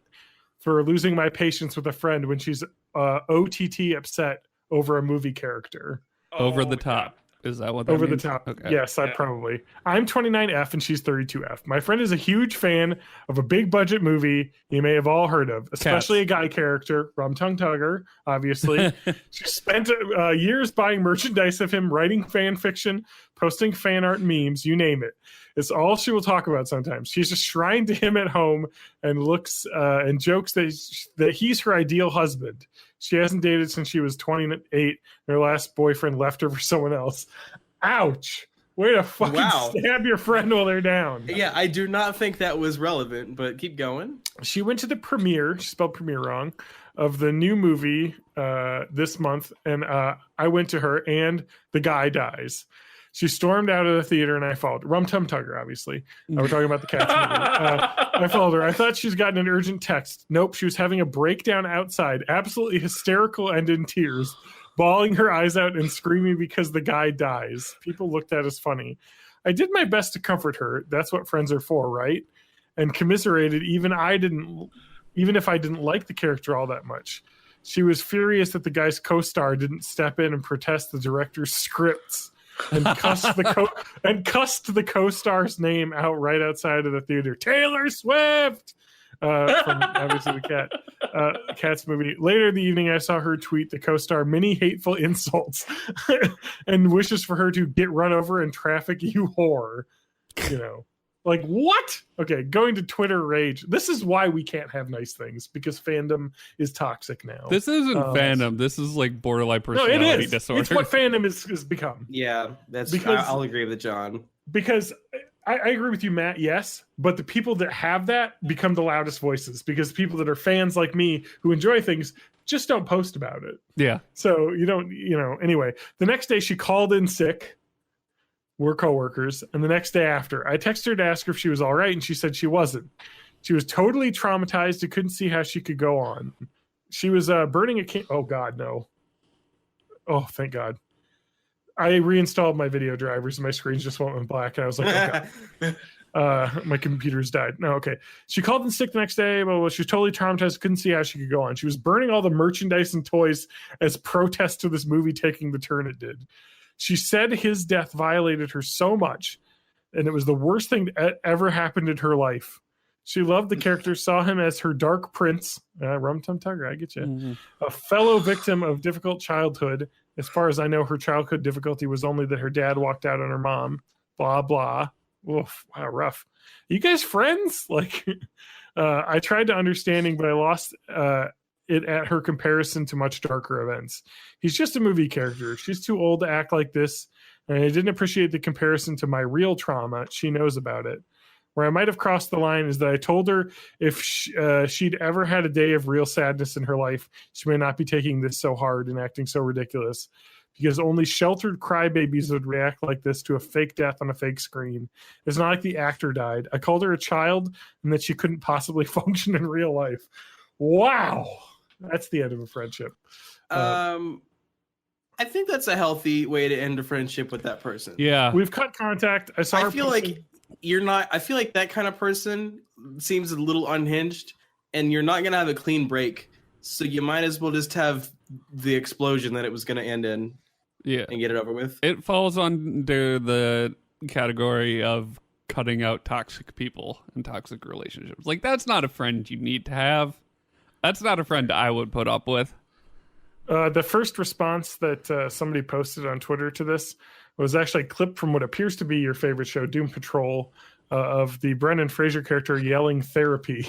for losing my patience with a friend when she's OTT upset over a movie character. Over the top. Is that what that Over means? the top. Okay. Yes, I probably. I'm 29F and she's 32F. My friend is a huge fan of a big budget movie you may have all heard of, especially a guy character, Rum Tung Tugger, obviously. She spent years buying merchandise of him, writing fan fiction, posting fan art memes, you name it. It's all she will talk about sometimes. She's a shrine to him at home and looks and jokes that he's her ideal husband. She hasn't dated since she was 28. Her last boyfriend left her for someone else. Ouch. Way to fucking stab your friend while they're down. yeah, I do not think that was relevant, but keep going. She went to the premiere, she spelled premiere wrong, of the new movie this month, and I went to her, and the guy dies. She stormed out of the theater, and I followed. Rum Tum Tugger, obviously. We're talking about the Cats movie. I followed her. I thought she's gotten an urgent text. Nope, she was having a breakdown outside, absolutely hysterical and in tears, bawling her eyes out and screaming because the guy dies. People looked at us funny. I did my best to comfort her. That's what friends are for, right? And commiserated, even if I didn't like the character all that much. She was furious that the guy's co-star didn't step in and protest the director's scripts. And cussed the co-star's name out right outside of the theater. Taylor Swift, from obviously the Cats movie. Later in the evening, I saw her tweet the co-star many hateful insults and wishes for her to get run over in traffic, you whore. You know, like what? Okay, going to Twitter rage. This is why we can't have nice things, because fandom is toxic now. This isn't fandom. This is like borderline No, it personality is. disorder. It's what fandom has become. Yeah, that's Because- I'll agree with John. Because I agree with you, Matt, yes, but the people that have that become the loudest voices, because people that are fans like me who enjoy things just don't post about it. Yeah. So anyway, the next day she called in sick. We're coworkers. And the next day after, I texted her to ask her if she was all right, and she said she wasn't. She was totally traumatized and couldn't see how she could go on. She was burning a oh God, no. Oh, thank God. I reinstalled my video drivers and my screens just went black. And I was like, oh, God. My computer's died. No, okay. She called in sick the next day, but she was totally traumatized. Couldn't see how she could go on. She was burning all the merchandise and toys as protest to this movie taking the turn it did. She said his death violated her so much, and it was the worst thing that ever happened in her life. She loved the character, saw him as her dark prince. Rum Tum Tugger, I get you. Mm-hmm. A fellow victim of difficult childhood. As far as I know, her childhood difficulty was only that her dad walked out on her mom. Blah, blah. Oof, wow, rough. You guys friends? Like, I tried to understanding, but I lost it at her comparison to much darker events. He's just a movie character. She's too old to act like this, and I didn't appreciate the comparison to my real trauma. She knows about it. Where I might have crossed the line is that I told her if she'd ever had a day of real sadness in her life, she may not be taking this so hard and acting so ridiculous, because only sheltered crybabies would react like this to a fake death on a fake screen. It's not like the actor died. I called her a child and that she couldn't possibly function in real life. Wow. That's the end of a friendship. I think that's a healthy way to end a friendship with that person. Yeah. We've cut contact. I saw her I feel like you're not. I feel like that kind of person seems a little unhinged, and you're not gonna have a clean break. So you might as well just have the explosion that it was gonna end in, and get it over with. It falls under the category of cutting out toxic people and toxic relationships. Like, that's not a friend you need to have. That's not a friend I would put up with. The first response that somebody posted on Twitter to this was actually a clip from what appears to be your favorite show, Doom Patrol, of the Brendan Fraser character yelling therapy.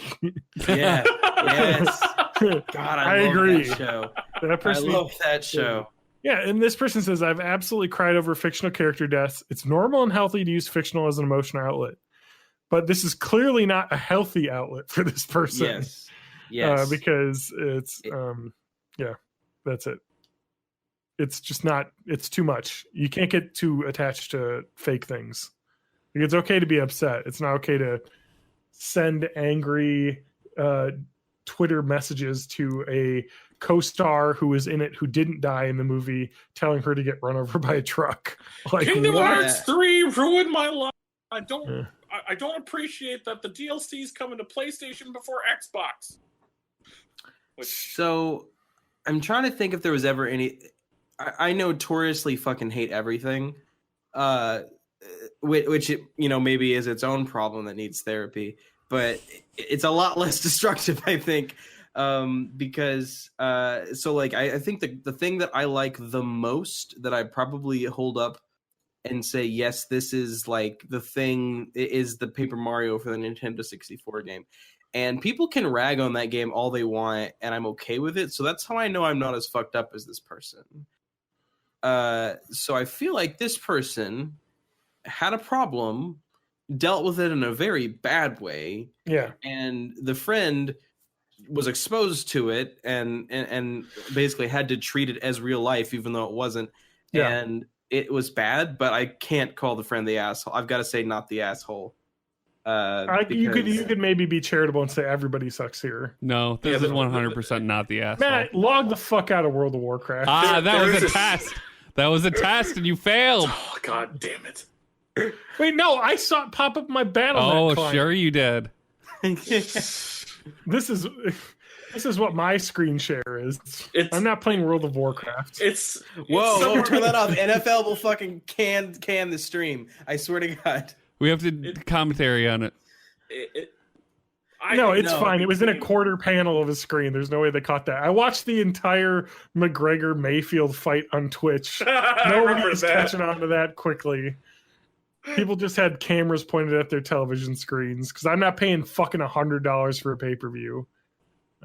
Yeah. Yes. God, I love agree. that show. That person, I love that show. Yeah, and this person says, I've absolutely cried over fictional character deaths. It's normal and healthy to use fictional as an emotional outlet. But this is clearly not a healthy outlet for this person. Yes. Yes. Because it's, that's it. It's just not, it's too much. You can't get too attached to fake things. Like, it's okay to be upset. It's not okay to send angry Twitter messages to a co-star who was in it who didn't die in the movie, telling her to get run over by a truck. Like, Kingdom what? Hearts 3 ruined my life. I don't appreciate that the DLC's coming to PlayStation before Xbox. So I'm trying to think if there was ever any. I notoriously fucking hate everything, which maybe is its own problem that needs therapy, but it's a lot less destructive, I think, because I think the thing that I like the most that I probably hold up and say, yes, this is like the thing, is the Paper Mario for the Nintendo 64 game. And people can rag on that game all they want, and I'm okay with it. So that's how I know I'm not as fucked up as this person. So I feel like this person had a problem, dealt with it in a very bad way. Yeah. And the friend was exposed to it and basically had to treat it as real life, even though it wasn't. Yeah. And it was bad, but I can't call the friend the asshole. I've got to say not the asshole. You could maybe be charitable and say everybody sucks here. No, this is 100% not the asshole. Matt, log the fuck out of World of Warcraft. That was a test. That was a test, and you failed. Oh, God damn it. Wait, no, I saw it pop up in my battle. Oh, sure you did. This is what my screen share is. I'm not playing World of Warcraft. Whoa, turn that off. NFL will fucking can the stream. I swear to God. We have to commentary on it. It's fine. It was in a quarter panel of a screen. There's no way they caught that. I watched the entire McGregor Mayfield fight on Twitch. Nobody was catching on to that quickly. People just had cameras pointed at their television screens because I'm not paying fucking $100 for a pay-per-view.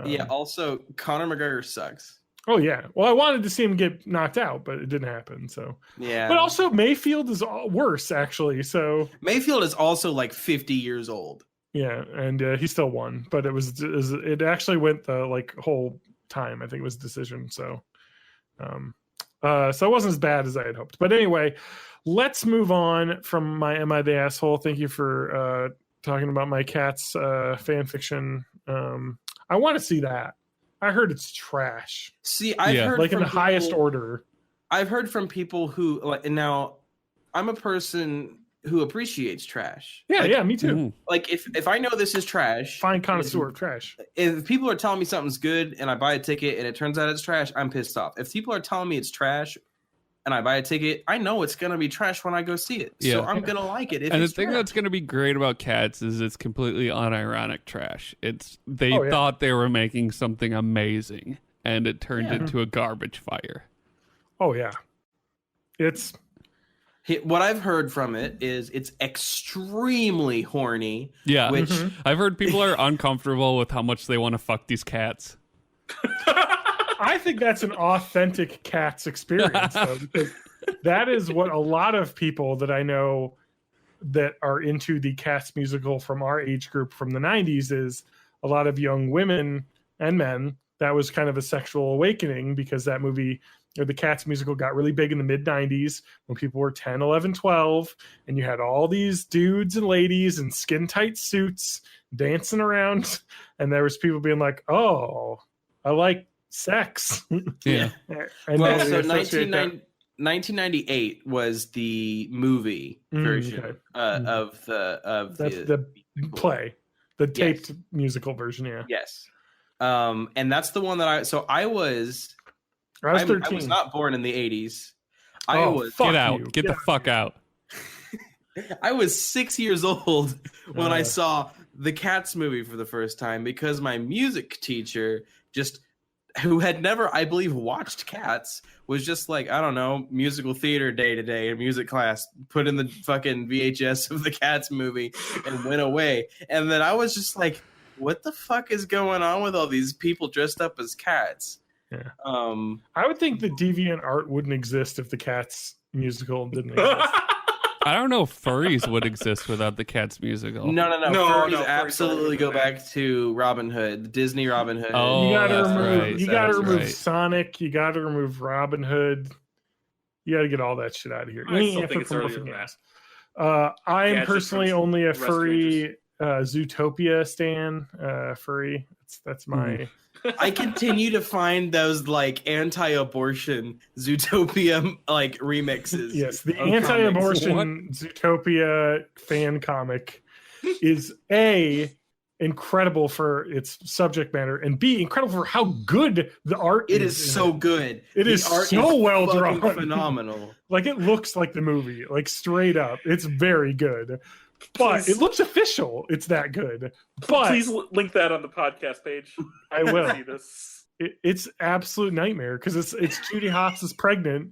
Yeah, also, Conor McGregor sucks. Oh, yeah. Well, I wanted to see him get knocked out, but it didn't happen. So yeah. But also, Mayfield is worse, actually. So Mayfield is also like 50 years old. Yeah, and he still won, but it actually went the whole time. I think it was a decision. So, so it wasn't as bad as I had hoped. But anyway, let's move on from my "Am I the Asshole?" Thank you for talking about my cat's fan fiction. I want to see that. I heard it's trash. See, I've heard in the highest order. I've heard from people who like, and now I'm a person who appreciates trash. Yeah, Like, yeah, me too. Mm. Like if I know this is trash, Fine connoisseur of trash. if people are telling me something's good and I buy a ticket and it turns out it's trash, I'm pissed off. If people are telling me it's trash and I buy a ticket, I know it's gonna be trash when I go see it. Yeah. So I'm gonna like it. If And the it's thing trash. that's going to be great about Cats is it's completely unironic trash. They Oh, yeah. thought they were making something amazing, and it turned into a garbage fire. Oh yeah, it's What I've heard from it is it's extremely horny. Yeah, Which I've heard people are uncomfortable with how much they want to fuck these cats. I think that's an authentic Cats experience, though, because that is what a lot of people that I know that are into the Cats musical from our age group from the 90s is a lot of young women and men. That was kind of a sexual awakening because that movie or the Cats musical got really big in the mid 90s when people were 10, 11, 12, and you had all these dudes and ladies in skin tight suits dancing around, and there was people being like, "Oh, I like sex." Yeah. And well, then so they associate that- 1998 was the movie version okay. of That's the play, the taped musical version. Yeah, Yes. And that's the one that I was I was 13. I was not born in the 80s. Fuck Get out. you. Get the fuck out. I was 6 years old when I saw the Cats movie for the first time because my music teacher who had never, I believe, watched Cats was just like, I don't know, musical theater day to day in music class, put in the fucking VHS of the Cats movie and went away. And then I was just like, what the fuck is going on with all these people dressed up as cats? Yeah. I would think the deviant art wouldn't exist if the Cats musical didn't exist. I don't know if furries would exist without the Cats musical. No. No, Furries furries absolutely go back to Robin Hood, the Disney Robin Hood. Oh, You gotta that's remove. right. You gotta That's remove right. Sonic. You gotta remove Robin Hood. You gotta get all that shit out of here. I Any still think effort it's from earlier Buffalo than Gas. I am Gadget personally from only a Rescue furry Zootopia stan. Furry. That's my. I continue to find those like anti-abortion Zootopia like remixes. Yes, the of anti-abortion Zootopia fan comic is incredible for its subject matter, and B, incredible for how good the art It is. is so good. It The is art so well fucking drawn. phenomenal. Like it looks like the movie, like straight up. It's very good, but Please. it looks official. It's that good. But Please link that on the podcast page. I will. See this. It's absolute nightmare because it's Judy Hopps is pregnant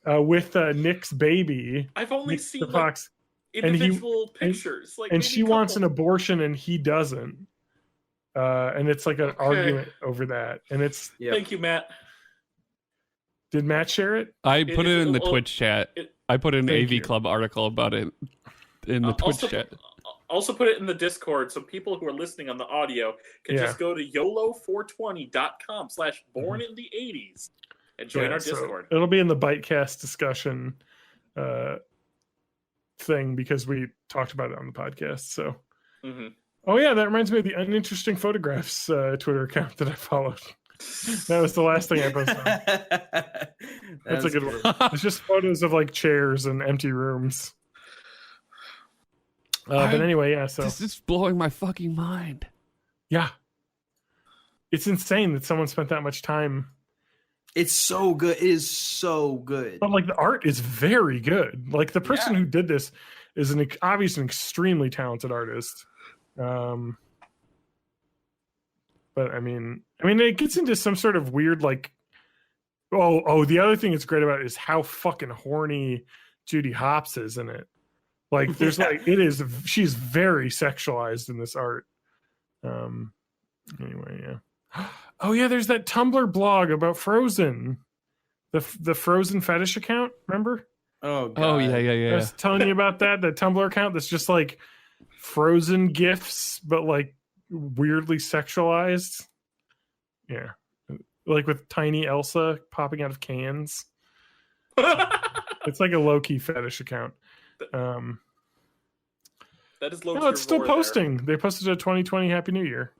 with Nick's baby. I've only Nick seen the like, fox, individual pictures. Like, and maybe she a wants an couple. abortion and he doesn't. And it's like an argument over that. And it's Yep. Thank you, Matt. did Matt share it? I put it in the well, Twitch chat. I put an Thank AV you. Club article about it in the Twitch chat. Also put it in the Discord so people who are listening on the audio can Yeah. just go to yolo420.com/born in the 80s and join our So Discord. it'll be in the Bytecast discussion thing because we talked about it on the podcast. So, Mhm. oh yeah, that reminds me of the uninteresting photographs Twitter account that I followed. That was the last thing I posted. That's a good one. It's just photos of like chairs and empty rooms. But anyway, yeah. So This is blowing my fucking mind. yeah, it's insane that someone spent that much time. It's so good. It is so good. But like the art is very good. Like the person who did this is obviously an extremely talented artist. But I mean, it gets into some sort of weird like. Oh, the other thing that's great about it is how fucking horny Judy Hopps is in it. Like there's like she's very sexualized in this art. Anyway, yeah. Oh yeah, there's that Tumblr blog about Frozen. The Frozen fetish account, remember? Oh, God. Oh, I yeah. was telling you about that Tumblr account that's just like Frozen gifs, but like weirdly sexualized. Yeah. Like with tiny Elsa popping out of cans. It's like a low-key fetish account. That is low. No, it's still posting. They posted a 2020 Happy New Year.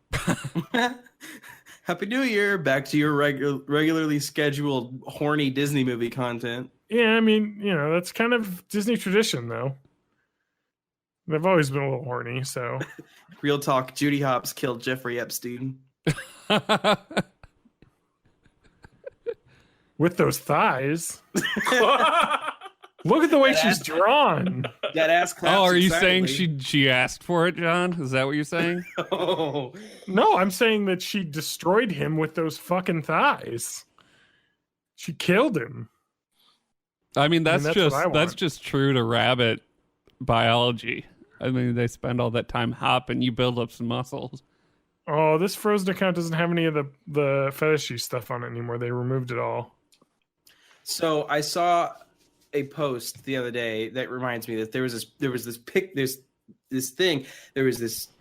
Happy New Year! Back to your regularly scheduled horny Disney movie content. Yeah, I mean, that's kind of Disney tradition, though. They've always been a little horny, so. Real talk, Judy Hopps killed Jeffrey Epstein. With those thighs. Look at the way she's drawn. That ass claps. Oh, are you excitedly. saying she asked for it, John? Is that what you're saying? Oh. No, I'm saying that she destroyed him with those fucking thighs. She killed him. I mean, that's what I want. that's just true to rabbit biology. I mean, they spend all that time hopping. You build up some muscles. Oh, this Frozen account doesn't have any of the fetishy stuff on it anymore. They removed it all. So I saw a post the other day that reminds me that there was this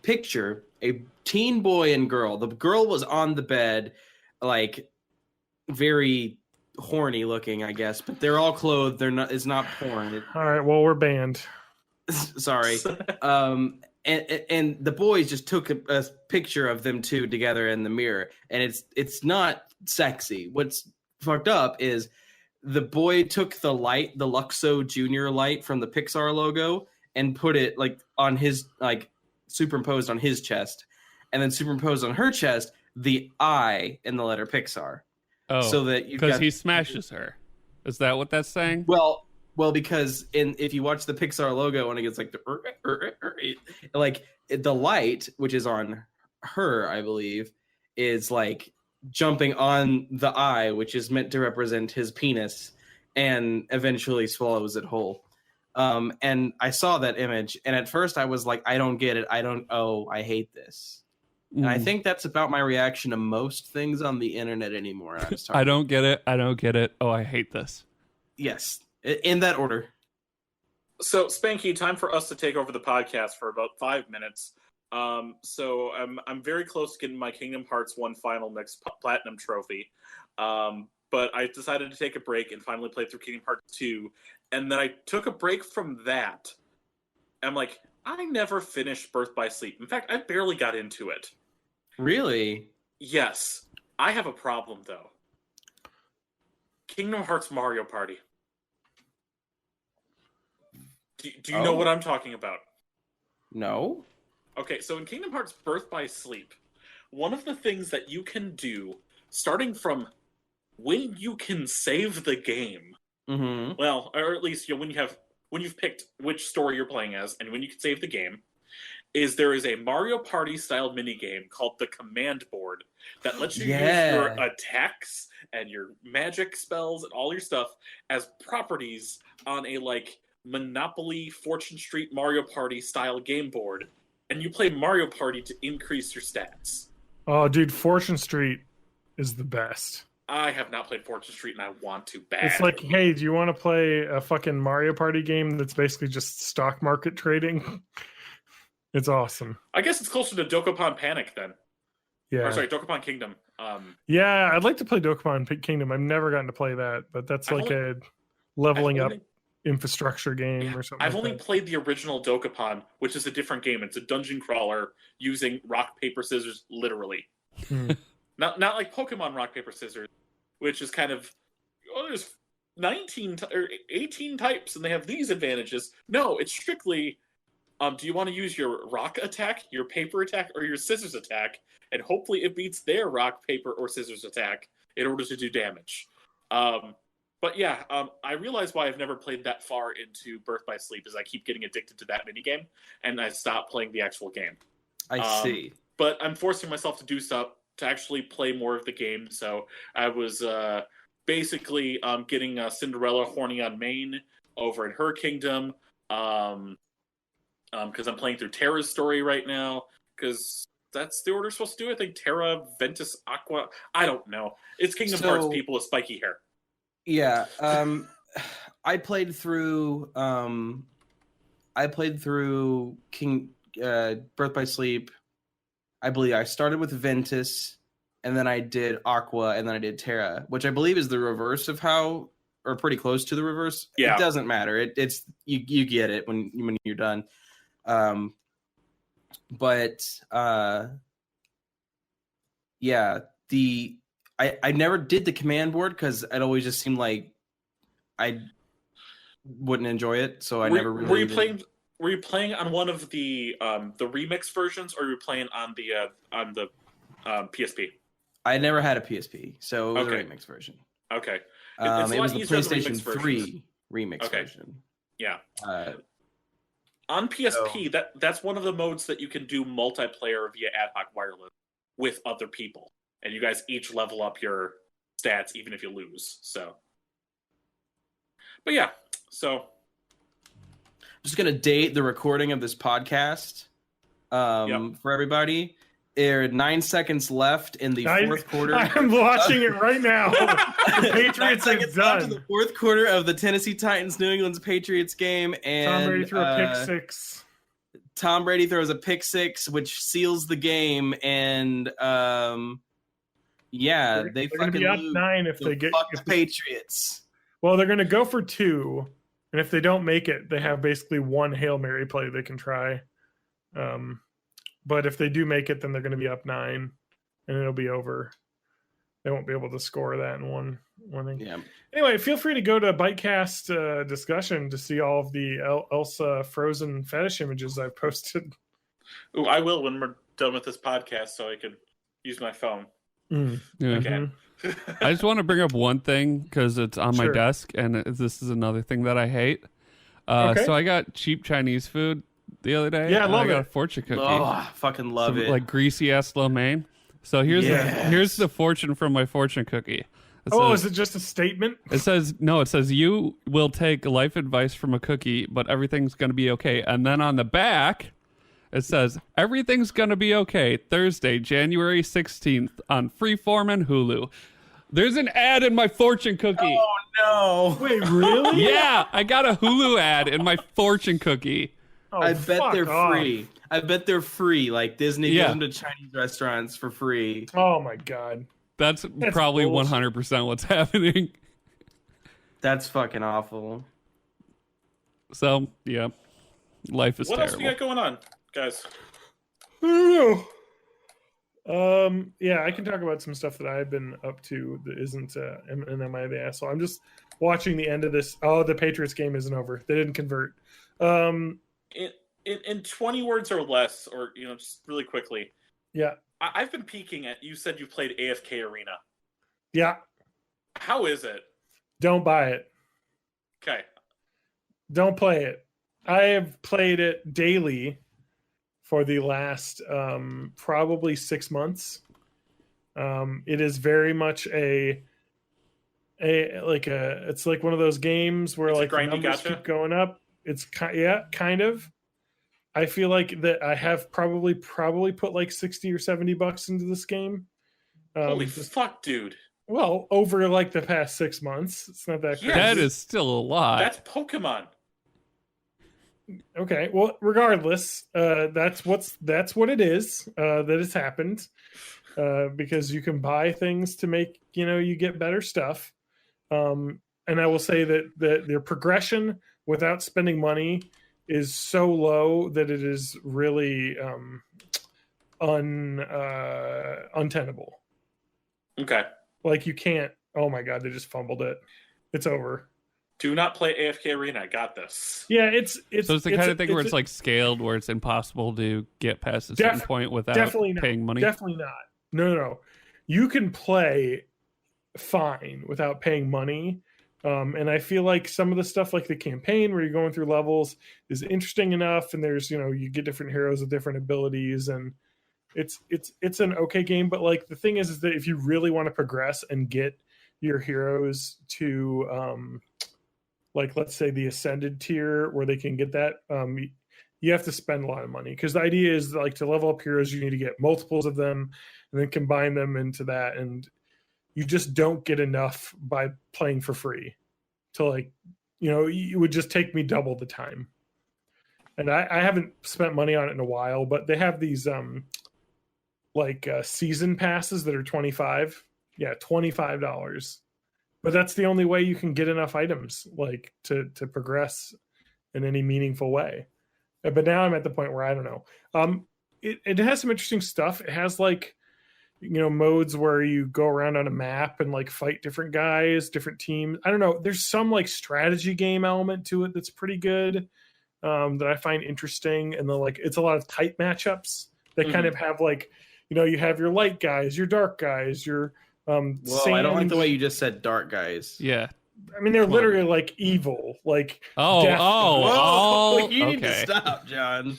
picture, a teen boy and girl. The girl was on the bed, like very horny looking, I guess, but they're all clothed. It's not porn. All right, well, we're banned. Sorry. And the boys just took a picture of them two together in the mirror, and it's not sexy. What's fucked up is the boy took the light, the Luxo Junior light from the Pixar logo, and put it like on his, like superimposed on his chest, and then superimposed on her chest the I in the letter Pixar. Oh, so that because he smashes her. Is that what that's saying? Well, because if you watch the Pixar logo and it gets like the light, which is on her, I believe, is like jumping on the eye, which is meant to represent his penis, and eventually swallows it whole. And I saw that image, and at first I was like, I don't get it. I hate this. And I think that's about my reaction to most things on the internet anymore. I don't get it. I don't get it. Oh, I hate this. Yes, in that order. So, Spanky, time for us to take over the podcast for about 5 minutes. So I'm very close to getting my Kingdom Hearts 1 Final Mix Platinum Trophy. But I decided to take a break and finally play through Kingdom Hearts 2. And then I took a break from that. I'm like, I never finished Birth by Sleep. In fact, I barely got into it. Really? Yes. I have a problem, though. Kingdom Hearts Mario Party. Do you know what I'm talking about? No. Okay, so in Kingdom Hearts Birth by Sleep, one of the things that you can do, starting from when you can save the game, well, or at least when you've picked which story you're playing as, and when you can save the game, is there is a Mario Party style minigame called the Command Board that lets you use your attacks and your magic spells and all your stuff as properties on a Monopoly Fortune Street Mario Party style game board, and you play Mario Party to increase your stats. Oh, dude, Fortune Street is the best. I have not played Fortune Street, and I want to bad. It's like, hey, do you want to play a fucking Mario Party game that's basically just stock market trading? It's awesome. I guess it's closer to Dokapon Panic then. Yeah. Or sorry, Dokapon Kingdom. Yeah, I'd like to play Dokapon Kingdom. I've never gotten to play that, but that's a leveling up infrastructure game or something. I've only played the original Dokapon, which is a different game. It's a dungeon crawler using rock, paper, scissors, literally. Not like Pokemon Rock, Paper, Scissors, which is kind of, there's 19 or 18 types and they have these advantages. No, it's strictly, do you want to use your rock attack, your paper attack, or your scissors attack? And hopefully it beats their rock, paper, or scissors attack in order to do damage. But yeah, I realize why I've never played that far into Birth by Sleep is I keep getting addicted to that minigame, and I stop playing the actual game. I see. But I'm forcing myself to do stuff to actually play more of the game. So I was basically getting Cinderella horny on main over in her kingdom, because I'm playing through Terra's story right now, because that's the order supposed to do. I think Terra, Ventus, Aqua. I don't know. It's Kingdom Hearts people with spiky hair. Yeah. I played through Birth by Sleep. I believe I started with Ventus, and then I did Aqua, and then I did Terra, which I believe is the reverse of how, or pretty close to the reverse. Yeah. It doesn't matter. It's you get it when you're done. Yeah, I never did the command board because it always just seemed like I wouldn't enjoy it, so I never really. Were you playing on one of the remix versions, or were you playing on the PSP? I never had a PSP, so it was Okay. a remix version. Okay, It was the PlayStation 3 remix Okay. version. Yeah. On PSP, that's one of the modes that you can do multiplayer via ad hoc wireless with other people, and you guys each level up your stats even if you lose. So, but yeah, so I'm just gonna date the recording of this podcast for everybody. There are 9 seconds left in the fourth quarter. I'm watching it right now. The Patriots have done. In the fourth quarter of the Tennessee Titans New England's Patriots game, and Tom Brady threw a pick six. Tom Brady throws a pick six, which seals the game, and they're fucking going to be up lose. 9 if they get the Patriots. Well, they're going to go for 2, and if they don't make it, they have basically one Hail Mary play they can try. But if they do make it, then they're going to be up 9, and it'll be over. They won't be able to score that in one thing. Yeah. Anyway, feel free to go to Bytecast discussion to see all of the Elsa Frozen fetish images I've posted. Ooh, I will when we're done with this podcast, so I can use my phone. Yeah. Again. I just want to bring up one thing because it's on my Sure. desk, and this is another thing that I hate. Okay. So I got cheap Chinese food the other day. Yeah, I and love I got it. a fortune cookie. Oh, I fucking love Some, it. like greasy ass lo mein. So here's the fortune from my fortune cookie. Is it just a statement? It says you will take life advice from a cookie, but everything's gonna be okay. And then on the back, it says everything's gonna be okay. Thursday, January 16th on Freeform and Hulu. There's an ad in my fortune cookie. Oh no! Wait, really? Yeah, I got a Hulu ad in my fortune cookie. Oh, I bet fuck they're off. free. I bet they're free. Like Disney Yeah. gives them to Chinese restaurants for free. Oh my god. That's probably bullshit. 100% what's happening. That's fucking awful. So, yeah. Life is What else do you terrible. got going on, guys? I don't know. Yeah, I can talk about some stuff that I've been up to that isn't an Am I the Asshole. I'm just watching the end of this. Oh, the Patriots game isn't over. They didn't convert. In 20 words or less, or just really quickly. Yeah. I've been peeking at. You said you played AFK Arena. Yeah. How is it? Don't buy it. Okay. Don't play it. I have played it daily for the last probably 6 months. It is very much it's like one of those games where It's a like the grindy numbers gacha? keep going up. It's kind of. I feel like that I have probably put like $60 or $70 into this game. Holy fuck, dude. Well, over like the past 6 months. It's not that crazy. That is still a lot. That's Pokemon. Okay, well, regardless, that's what it is. That has happened because you can buy things to make you get better stuff. And I will say that their progression without spending money is so low that it is really untenable. Okay. Like you can't. Oh my god, they just fumbled it. It's over. Do not play AFK Arena. I got this. Yeah, it's so it's the kind of thing where it's like scaled, where it's impossible to get past a certain point without paying money. Definitely not. No. You can play fine without paying money. And I feel like some of the stuff like the campaign where you're going through levels is interesting enough. And there's, you get different heroes with different abilities and it's an okay game. But like the thing is that if you really want to progress and get your heroes to, like, let's say the ascended tier where they can get that, you have to spend a lot of money because the idea is like to level up heroes, you need to get multiples of them and then combine them into that. And you just don't get enough by playing for free to like, it would just take me double the time. And I haven't spent money on it in a while, but they have these season passes that are $25. Yeah, $25. But that's the only way you can get enough items like to progress in any meaningful way. But now I'm at the point where I don't know. It has some interesting stuff. It has like modes where you go around on a map and like fight different guys, different teams. I don't know. There's some like strategy game element to it that's pretty good, that I find interesting. And then like it's a lot of tight matchups that kind of have like, you have your light guys, your dark guys, your Whoa, I don't like the way you just said dark guys. Yeah. I mean, they're literally like evil, like death. Whoa, you need to okay. stop, John.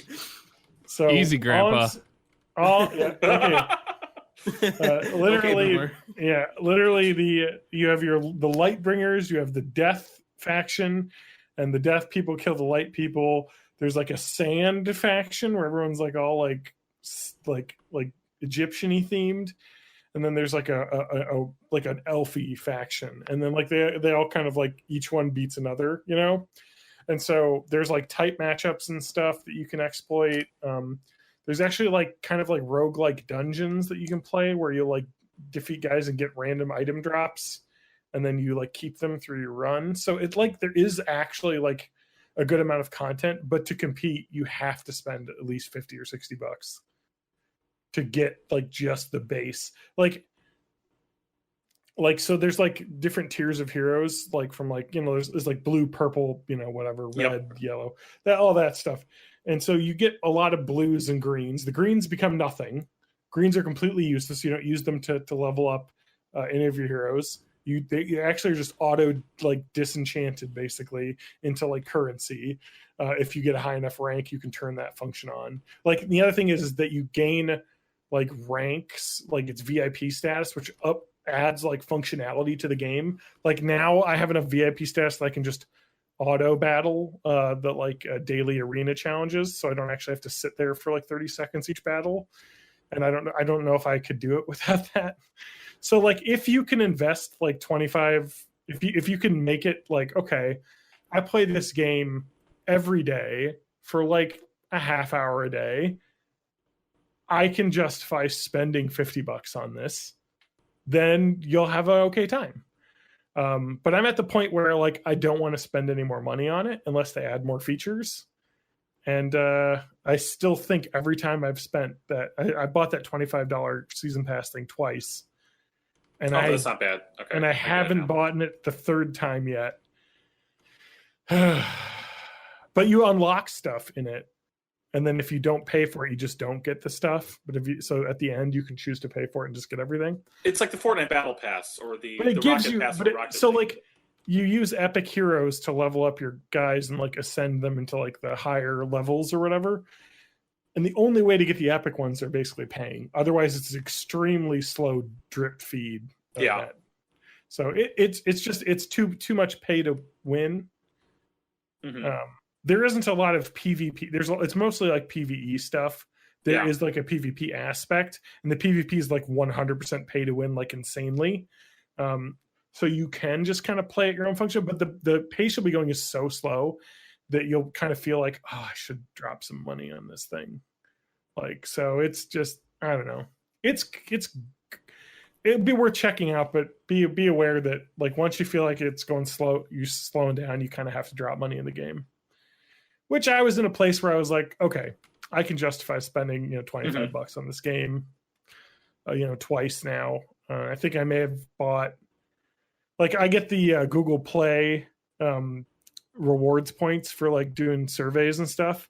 So Easy, Grandpa. Yeah, okay. Literally, literally you have the light bringers, you have the death faction, and the death people kill the light people. There's like a sand faction where everyone's like all like Egyptian-y themed. And then there's like a like an elfy faction, and then like they all kind of like each one beats another, and so there's like tight matchups and stuff that you can exploit. There's actually like kind of like roguelike dungeons that you can play where you like defeat guys and get random item drops, and then you like keep them through your run. So it's like there is actually like a good amount of content, but to compete you have to spend at least $50 or $60 to get like just the base. Like so there's like different tiers of heroes, like from like, there's like blue, purple, whatever, red, yellow, all that stuff. And so you get a lot of blues and greens. The greens become nothing. Greens are completely useless. You don't use them to level up any of your heroes. You actually are just auto like disenchanted basically into like currency. If you get a high enough rank, you can turn that function on. Like the other thing is that you gain like ranks, like it's VIP status, which adds like functionality to the game. Like now I have enough VIP status that I can just auto battle the like daily arena challenges, so I don't actually have to sit there for like 30 seconds each battle. And I don't know if I could do it without that. So like if you can invest like 25, if you can make it like, okay, I play this game every day for like a half hour a day, I can justify spending $50 on this, then you'll have an okay time. But I'm at the point where like I don't want to spend any more money on it unless they add more features. And I still think every time I've spent that, I bought that $25 season pass thing twice. And that's not bad. Okay. And I haven't bought it the third time yet. But you unlock stuff in it. And then if you don't pay for it, you just don't get the stuff. But so at the end, you can choose to pay for it and just get everything. It's like the Fortnite Battle Pass or the Rocket Pass. So League. like you use epic heroes to level up your guys and like ascend them into like the higher levels or whatever. And the only way to get the epic ones are basically paying. Otherwise, it's an extremely slow drip feed. Yeah. So it's too much pay to win. Mm-hmm. There isn't a lot of PvP. It's mostly like PvE stuff. There is like a PvP aspect, and the PvP is like 100% pay to win, like insanely. So you can just kind of play at your own function, but the pace you'll be going is so slow that you'll kind of feel like, oh, I should drop some money on this thing. Like, so it's just, I don't know. It'd be worth checking out, but be aware that like once you feel like it's going slow, you're slowing down, you kind of have to drop money in the game. Which I was in a place where I was like, okay, I can justify spending $25 on this game, twice now. I think I may have bought, like, I get the Google Play rewards points for like doing surveys and stuff,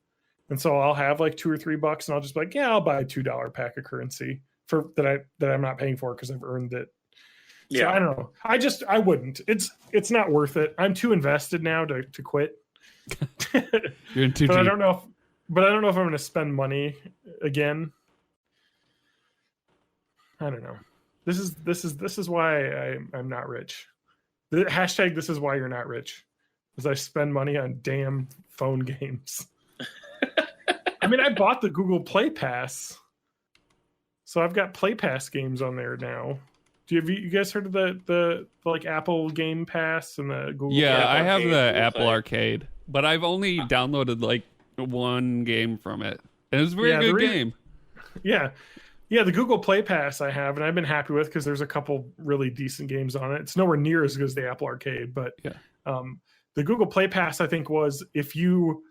and so I'll have like $2 or $3, and I'll just be like, yeah, I'll buy a $2 pack of currency for that I'm not paying for because I've earned it. Yeah, so I don't know. I wouldn't. It's not worth it. I'm too invested now to quit. You're in too but deep. I don't know if I'm going to spend money again. I don't know. This is why I'm not rich. The hashtag this is why you're not rich, because I spend money on damn phone games. I mean, I bought the Google Play Pass, so I've got Play Pass games on there now. You guys heard of the like Apple Game Pass and the Google? Yeah, Apple I have Arcade, the Google Apple Play. Arcade, but I've only downloaded like one game from it, and it's a very good game. Yeah, the Google Play Pass I have, and I've been happy with because there's a couple really decent games on it. It's nowhere near as good as the Apple Arcade, but the Google Play Pass I think was if you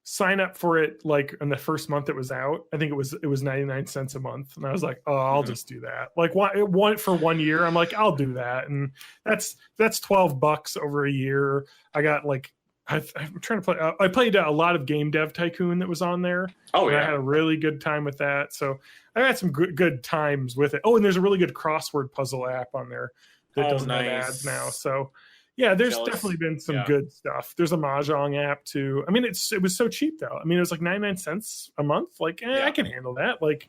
sign up for it like in the first month it was out. I think it was 99 cents a month, and I was like, oh, I'll just do that. Like one for 1 year. I'm like, I'll do that, and that's $12 over a year. I got like I'm trying to play. I played a lot of Game Dev Tycoon that was on there. Oh and yeah. I had a really good time with that. So I had some good times with it. Oh, and there's a really good crossword puzzle app on there that doesn't have ads now. So yeah, there's definitely been some good stuff. There's a Mahjong app too. I mean, it was so cheap though. I mean, it was like 99 cents a month. Like, I can handle that. Like,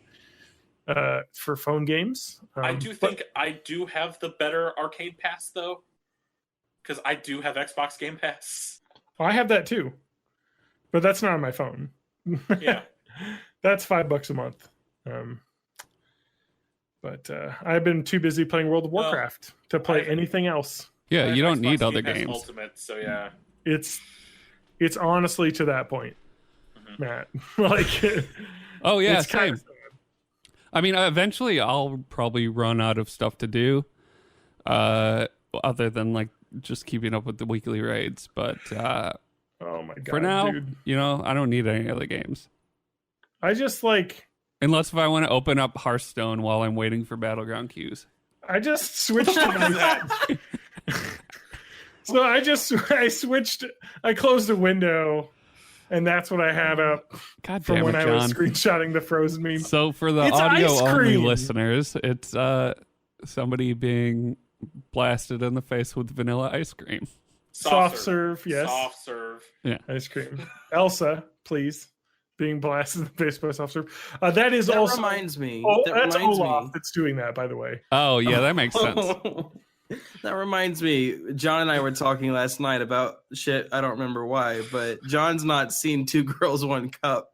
for phone games. I do think I do have the better arcade pass though, because I do have Xbox Game Pass. I have that too, but that's not on my phone. Yeah, that's $5 a month. But I've been too busy playing World of Warcraft to play anything else. Yeah, you don't Xbox need other Game Pass games. Ultimate, so yeah, It's honestly to that point, Matt. Like, Oh yeah, it's kind same. of sad. I mean, eventually I'll probably run out of stuff to do, other than like just keeping up with the weekly raids. But Oh my god! for now, dude. I don't need any other games. I just like Unless if I want to open up Hearthstone while I'm waiting for Battleground queues. I just switched to my So I switched. I closed the window, and that's what I had up God from damn when it, I was John. screenshotting the Frozen meme. So for the It's audio ice only cream. listeners, it's somebody being blasted in the face with vanilla ice cream. Soft serve, yes. Soft serve. Ice cream. Elsa, please. Being blasted in the face by soft serve. That is That also. reminds me. That's Olaf that's doing that, by the way. Oh yeah, that makes sense. That reminds me. John and I were talking last night about shit. I don't remember why, but John's not seen Two Girls, One Cup.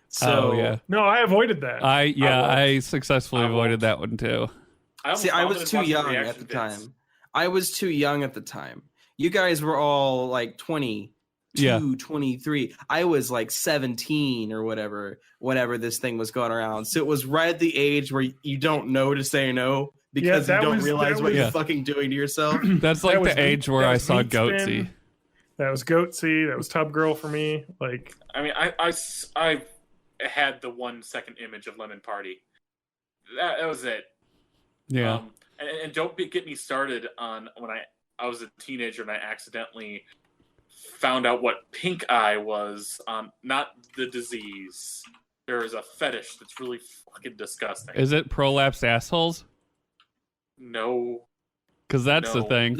So Oh yeah, No, I avoided that. I successfully I won't. avoided that one too. see, I was too young at the time. I was too young at the time. You guys were all like 22, Yeah. 23. I was like 17 or whatever, whenever this thing was going around. So it was right at the age where you don't know to say no because Yeah, you that don't was- realize that what you're was- fucking doing to yourself. That's like That was the age where that I was saw Meat Spin. Goatsy. That was Goatsy. That was Tub Girl for me. Like, I mean, I had the 1 second image of Lemon Party. That was it. Yeah. And don't get me started on when I was a teenager and I accidentally found out what pink eye was. Not the disease. There is a fetish that's really fucking disgusting. Is it prolapsed assholes? No. Because that's the No. thing.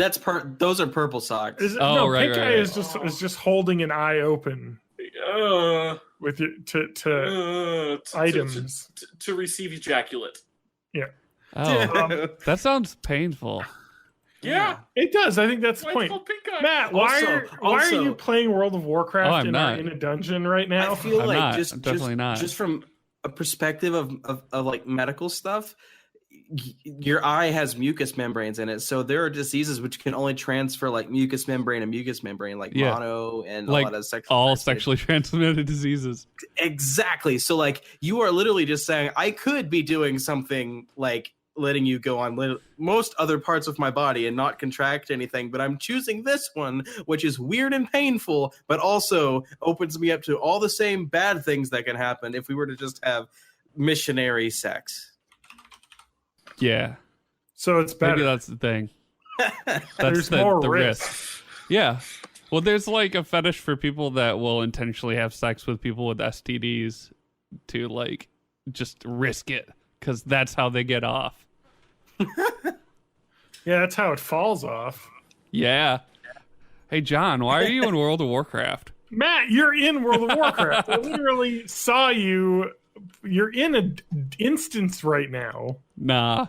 Those are purple socks. Oh, no, right, pink right, eye right. is just holding an eye open with your to items. To receive ejaculate. Oh, that sounds painful. Yeah. It does. I think that's the Why it's point. called pink eye? Matt, why are Also- you playing World of Warcraft Oh, I'm and not. are in a dungeon right now? I feel I'm like not. just I'm definitely not. just from a perspective of like medical stuff, your eye has mucus membranes in it, so there are diseases which can only transfer like mucous membrane and mucous membrane, like Yeah. mono and Like, a lot of sexual All transmitted- sexually transmitted diseases. Exactly. So like you are literally just saying I could be doing something like letting you go on most other parts of my body and not contract anything, but I'm choosing this one, which is weird and painful, but also opens me up to all the same bad things that can happen if we were to just have missionary sex. Yeah. So it's better. Maybe that's the thing. That's There's the more risk. risk. Yeah. Well, there's like a fetish for people that will intentionally have sex with people with STDs to like just risk it because that's how they get off. Yeah, that's how it falls off. Yeah. Hey, John, why are you in World of Warcraft? Matt, you're in World of Warcraft. I literally saw you. You're in an instance right now. Nah.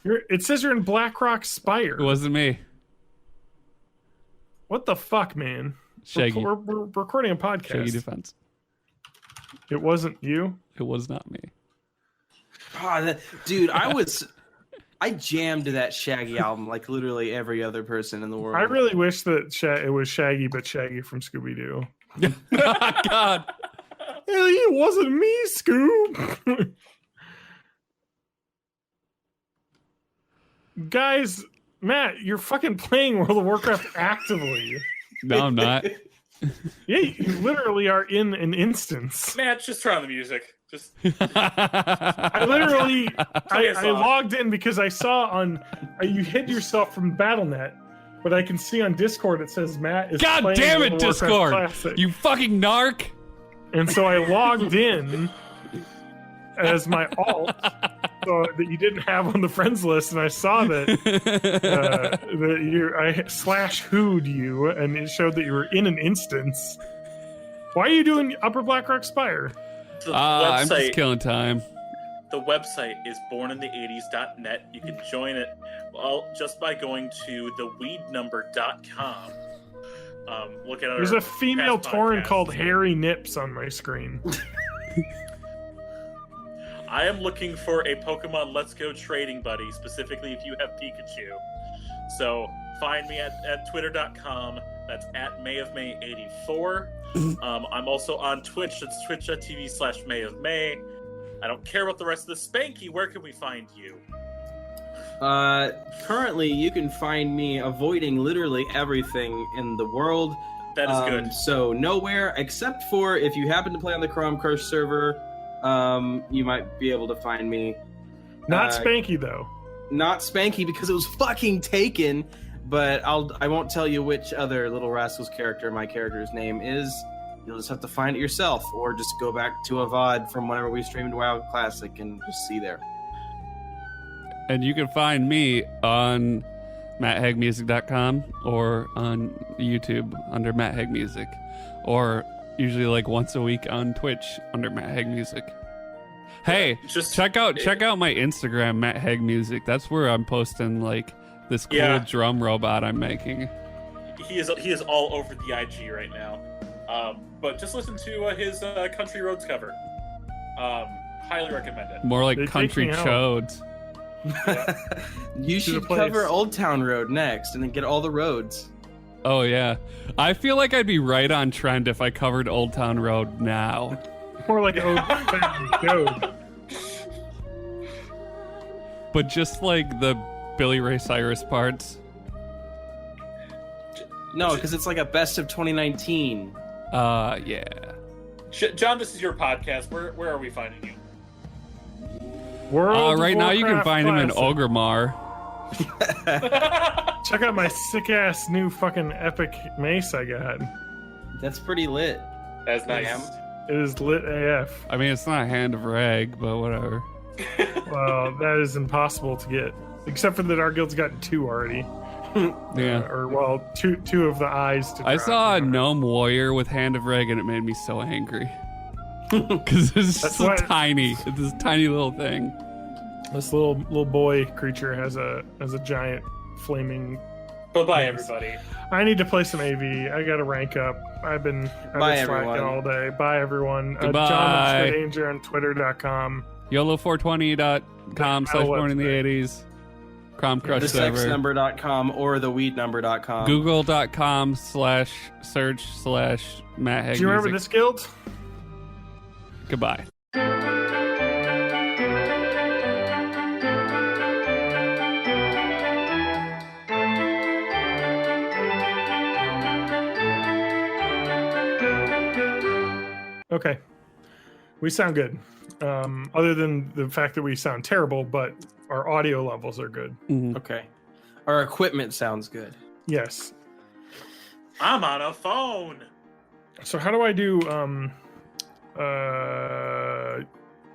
It says you're in Blackrock Spire. It wasn't me. What the fuck, man? Shaggy. We're recording a podcast. Shaggy defense. It wasn't you. It was not me. Dude, I jammed to that Shaggy album like literally every other person in the world. I really wish that it was Shaggy, but Shaggy from Scooby Doo. God. It wasn't me, Scoob. Guys, Matt, you're fucking playing World of Warcraft actively. No, I'm not. Yeah, you literally are in an instance. Matt, just turn on the music. Just I literally, Play a I song. logged in because I saw on, you hid yourself from BattleNet, but I can see on Discord it says Matt is God playing damn World it, of Warcraft Discord! Classic. You fucking narc! And so I logged in as my alt, so that you didn't have on the friends list, and I saw that I /who'd you, and it showed that you were in an instance. Why are you doing Upper Blackrock Spire? The I'm just website. killing time. The website is borninthE80s.net. You can join it just by going to theweednumber.com. Look at There's a female past Tauren podcasts. called Harry Nips on my screen. I am looking for a Pokemon Let's Go trading buddy, specifically if you have Pikachu. So find me at twitter.com. That's at @MayofMay84. I'm also on Twitch. It's twitch.tv/MayofMay. I don't care about the rest of the Spanky. Where can we find you? Currently, you can find me avoiding literally everything in the world. That is good. So nowhere except for if you happen to play on the Chrome Curse server, you might be able to find me. Not Spanky though. Not Spanky because it was fucking taken. But I won't tell you which other Little Rascals character my character's name is. You'll just have to find it yourself, or just go back to a VOD from whenever we streamed WoW Classic and just see there. And you can find me on matthagmusic.com or on YouTube under Matt Hag Music, or usually like once a week on Twitch under Matt Hag Music. Hey, Just check out my Instagram, Matt Hag Music. That's where I'm posting like this cool drum robot I'm making. He is all over the IG right now. But just listen to his Country Roads cover. Highly recommend it. More like They take country me out. chodes. You To should the place. cover Old Town Road next, and then get all the roads. Oh yeah, I feel like I'd be right on trend if I covered Old Town Road now. More like Ode. But just like the Billy Ray Cyrus parts. No, because it's like a best of 2019. Yeah. John, this is your podcast. Where are we finding you? World of Right now you can Warcraft find him in Classic. Ogremar. Check out my sick ass new fucking epic mace I got. That's pretty lit. That's nice. Damn. It is lit AF. I mean, it's not Hand of Rag, but whatever. Well, that is impossible to get. Except for that our guild's gotten 2 already. Yeah. Or, well, two of the eyes to I drop. saw a gnome warrior with Hand of Rag and it made me so angry. Because it's That's so why- tiny. It's this tiny little thing. This little boy creature has a giant flaming. Bye-bye, Nice. everybody. I need to play some AV. I got to rank up. I've been Bye, slacking everyone. all day. Bye, everyone. Goodbye. John Danger on Twitter.com. YOLO420.com/born in the 80s. Crom Crush server. TheSexNumber.com or TheWeedNumber.com. Google.com/search/Matt Hag Do you remember Music. this guild? Goodbye. Okay. We sound good. Other than the fact that we sound terrible, but our audio levels are good. Mhm. Okay. Our equipment sounds good. Yes. I'm on a phone. So how do I do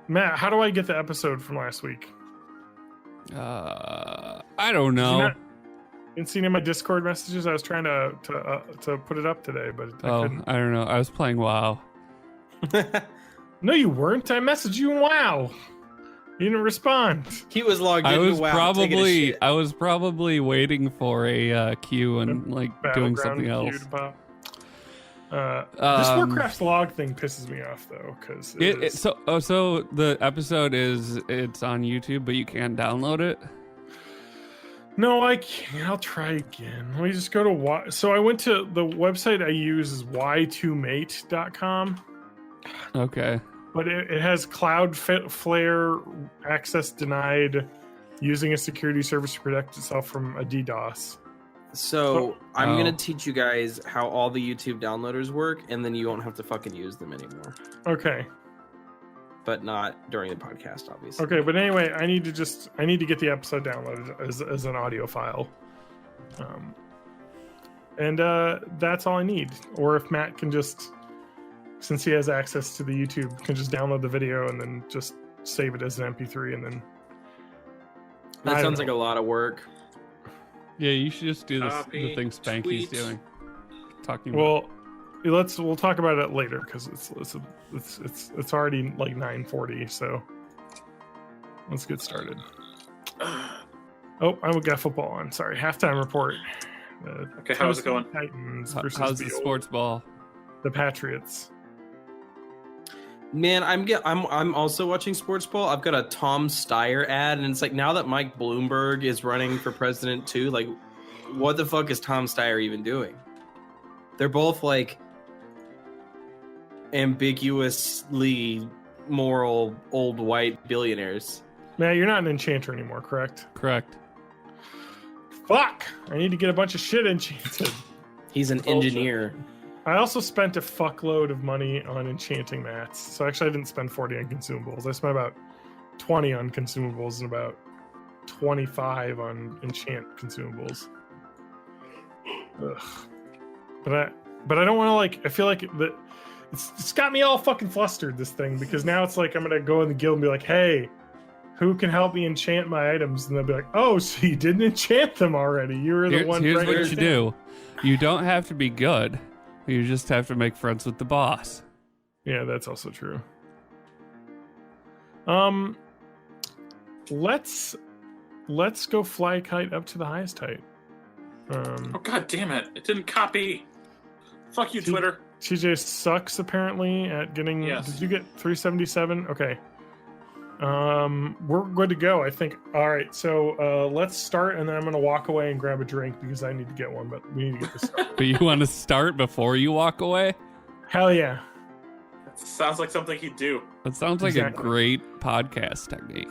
Matt, how do I get the episode from last week? I don't Did you know. not- didn't see any of my Discord messages. I was trying to put it up today, but I Oh, couldn't. I don't know. I was playing WoW. No, you weren't. I messaged you in WoW. You didn't respond. He was logged I into was WoW taking a shit. probably waiting for a queue and like doing something Battleground else. queue to pop. This Warcraft log thing pisses me off though, because So the episode it's on YouTube, but you can't download it. no, I can't. I'll try again. Let me just go to So I went to the website I use is y2mate.com. Okay. But it has Cloudflare access denied using a security service to protect itself from a DDoS. So I'm Oh. gonna teach you guys how all the YouTube downloaders work, and then you won't have to fucking use them anymore. Okay. But not during the podcast, obviously. Okay, but anyway, I need to get the episode downloaded as an audio file. And that's all I need. Or if Matt can just, since he has access to the YouTube, can just download the video and then just save it as an MP3 and then. That sounds like a lot of work. Yeah, you should just do this, Copy, the thing Spanky's tweet. doing. Talking about. Well, we'll talk about it later because it's already like 9:40. So let's get started. Oh, I've got football on. Sorry, halftime report. Okay, how's it going? Titans versus How's the sports ball? the Patriots. Man, I'm also watching Sports Ball. I've got a Tom Steyer ad, and it's like now that Mike Bloomberg is running for president too, like, what the fuck is Tom Steyer even doing? They're both like ambiguously moral old white billionaires. Matt, you're not an enchanter anymore, correct? Correct. Fuck! I need to get a bunch of shit enchanted. He's an Bullshit. engineer. I also spent a fuckload of money on enchanting mats. So actually, I didn't spend 40 on consumables. I spent about 20 on consumables and about 25 on enchant consumables. Ugh. But I don't want to, like, I feel like that it's got me all fucking flustered, this thing, because now it's like I'm gonna go in the guild and be like, hey, who can help me enchant my items? And they'll be like, oh, so you didn't enchant them already. You were the one. Here's bringing what it you in." do. You don't have to be good. You just have to make friends with the boss. Yeah, that's also true. Let's go fly a kite up to the highest height. Oh god damn it! It didn't copy. Fuck you, Twitter. TJ sucks apparently at getting. Yes. Did you get 377? Okay. We're good to go, I think. All right, so let's start, and then I'm gonna walk away and grab a drink because I need to get one. But we need to get this started. But you want to start before you walk away? Hell yeah! That sounds like something he'd do. That sounds like Exactly. a great podcast technique.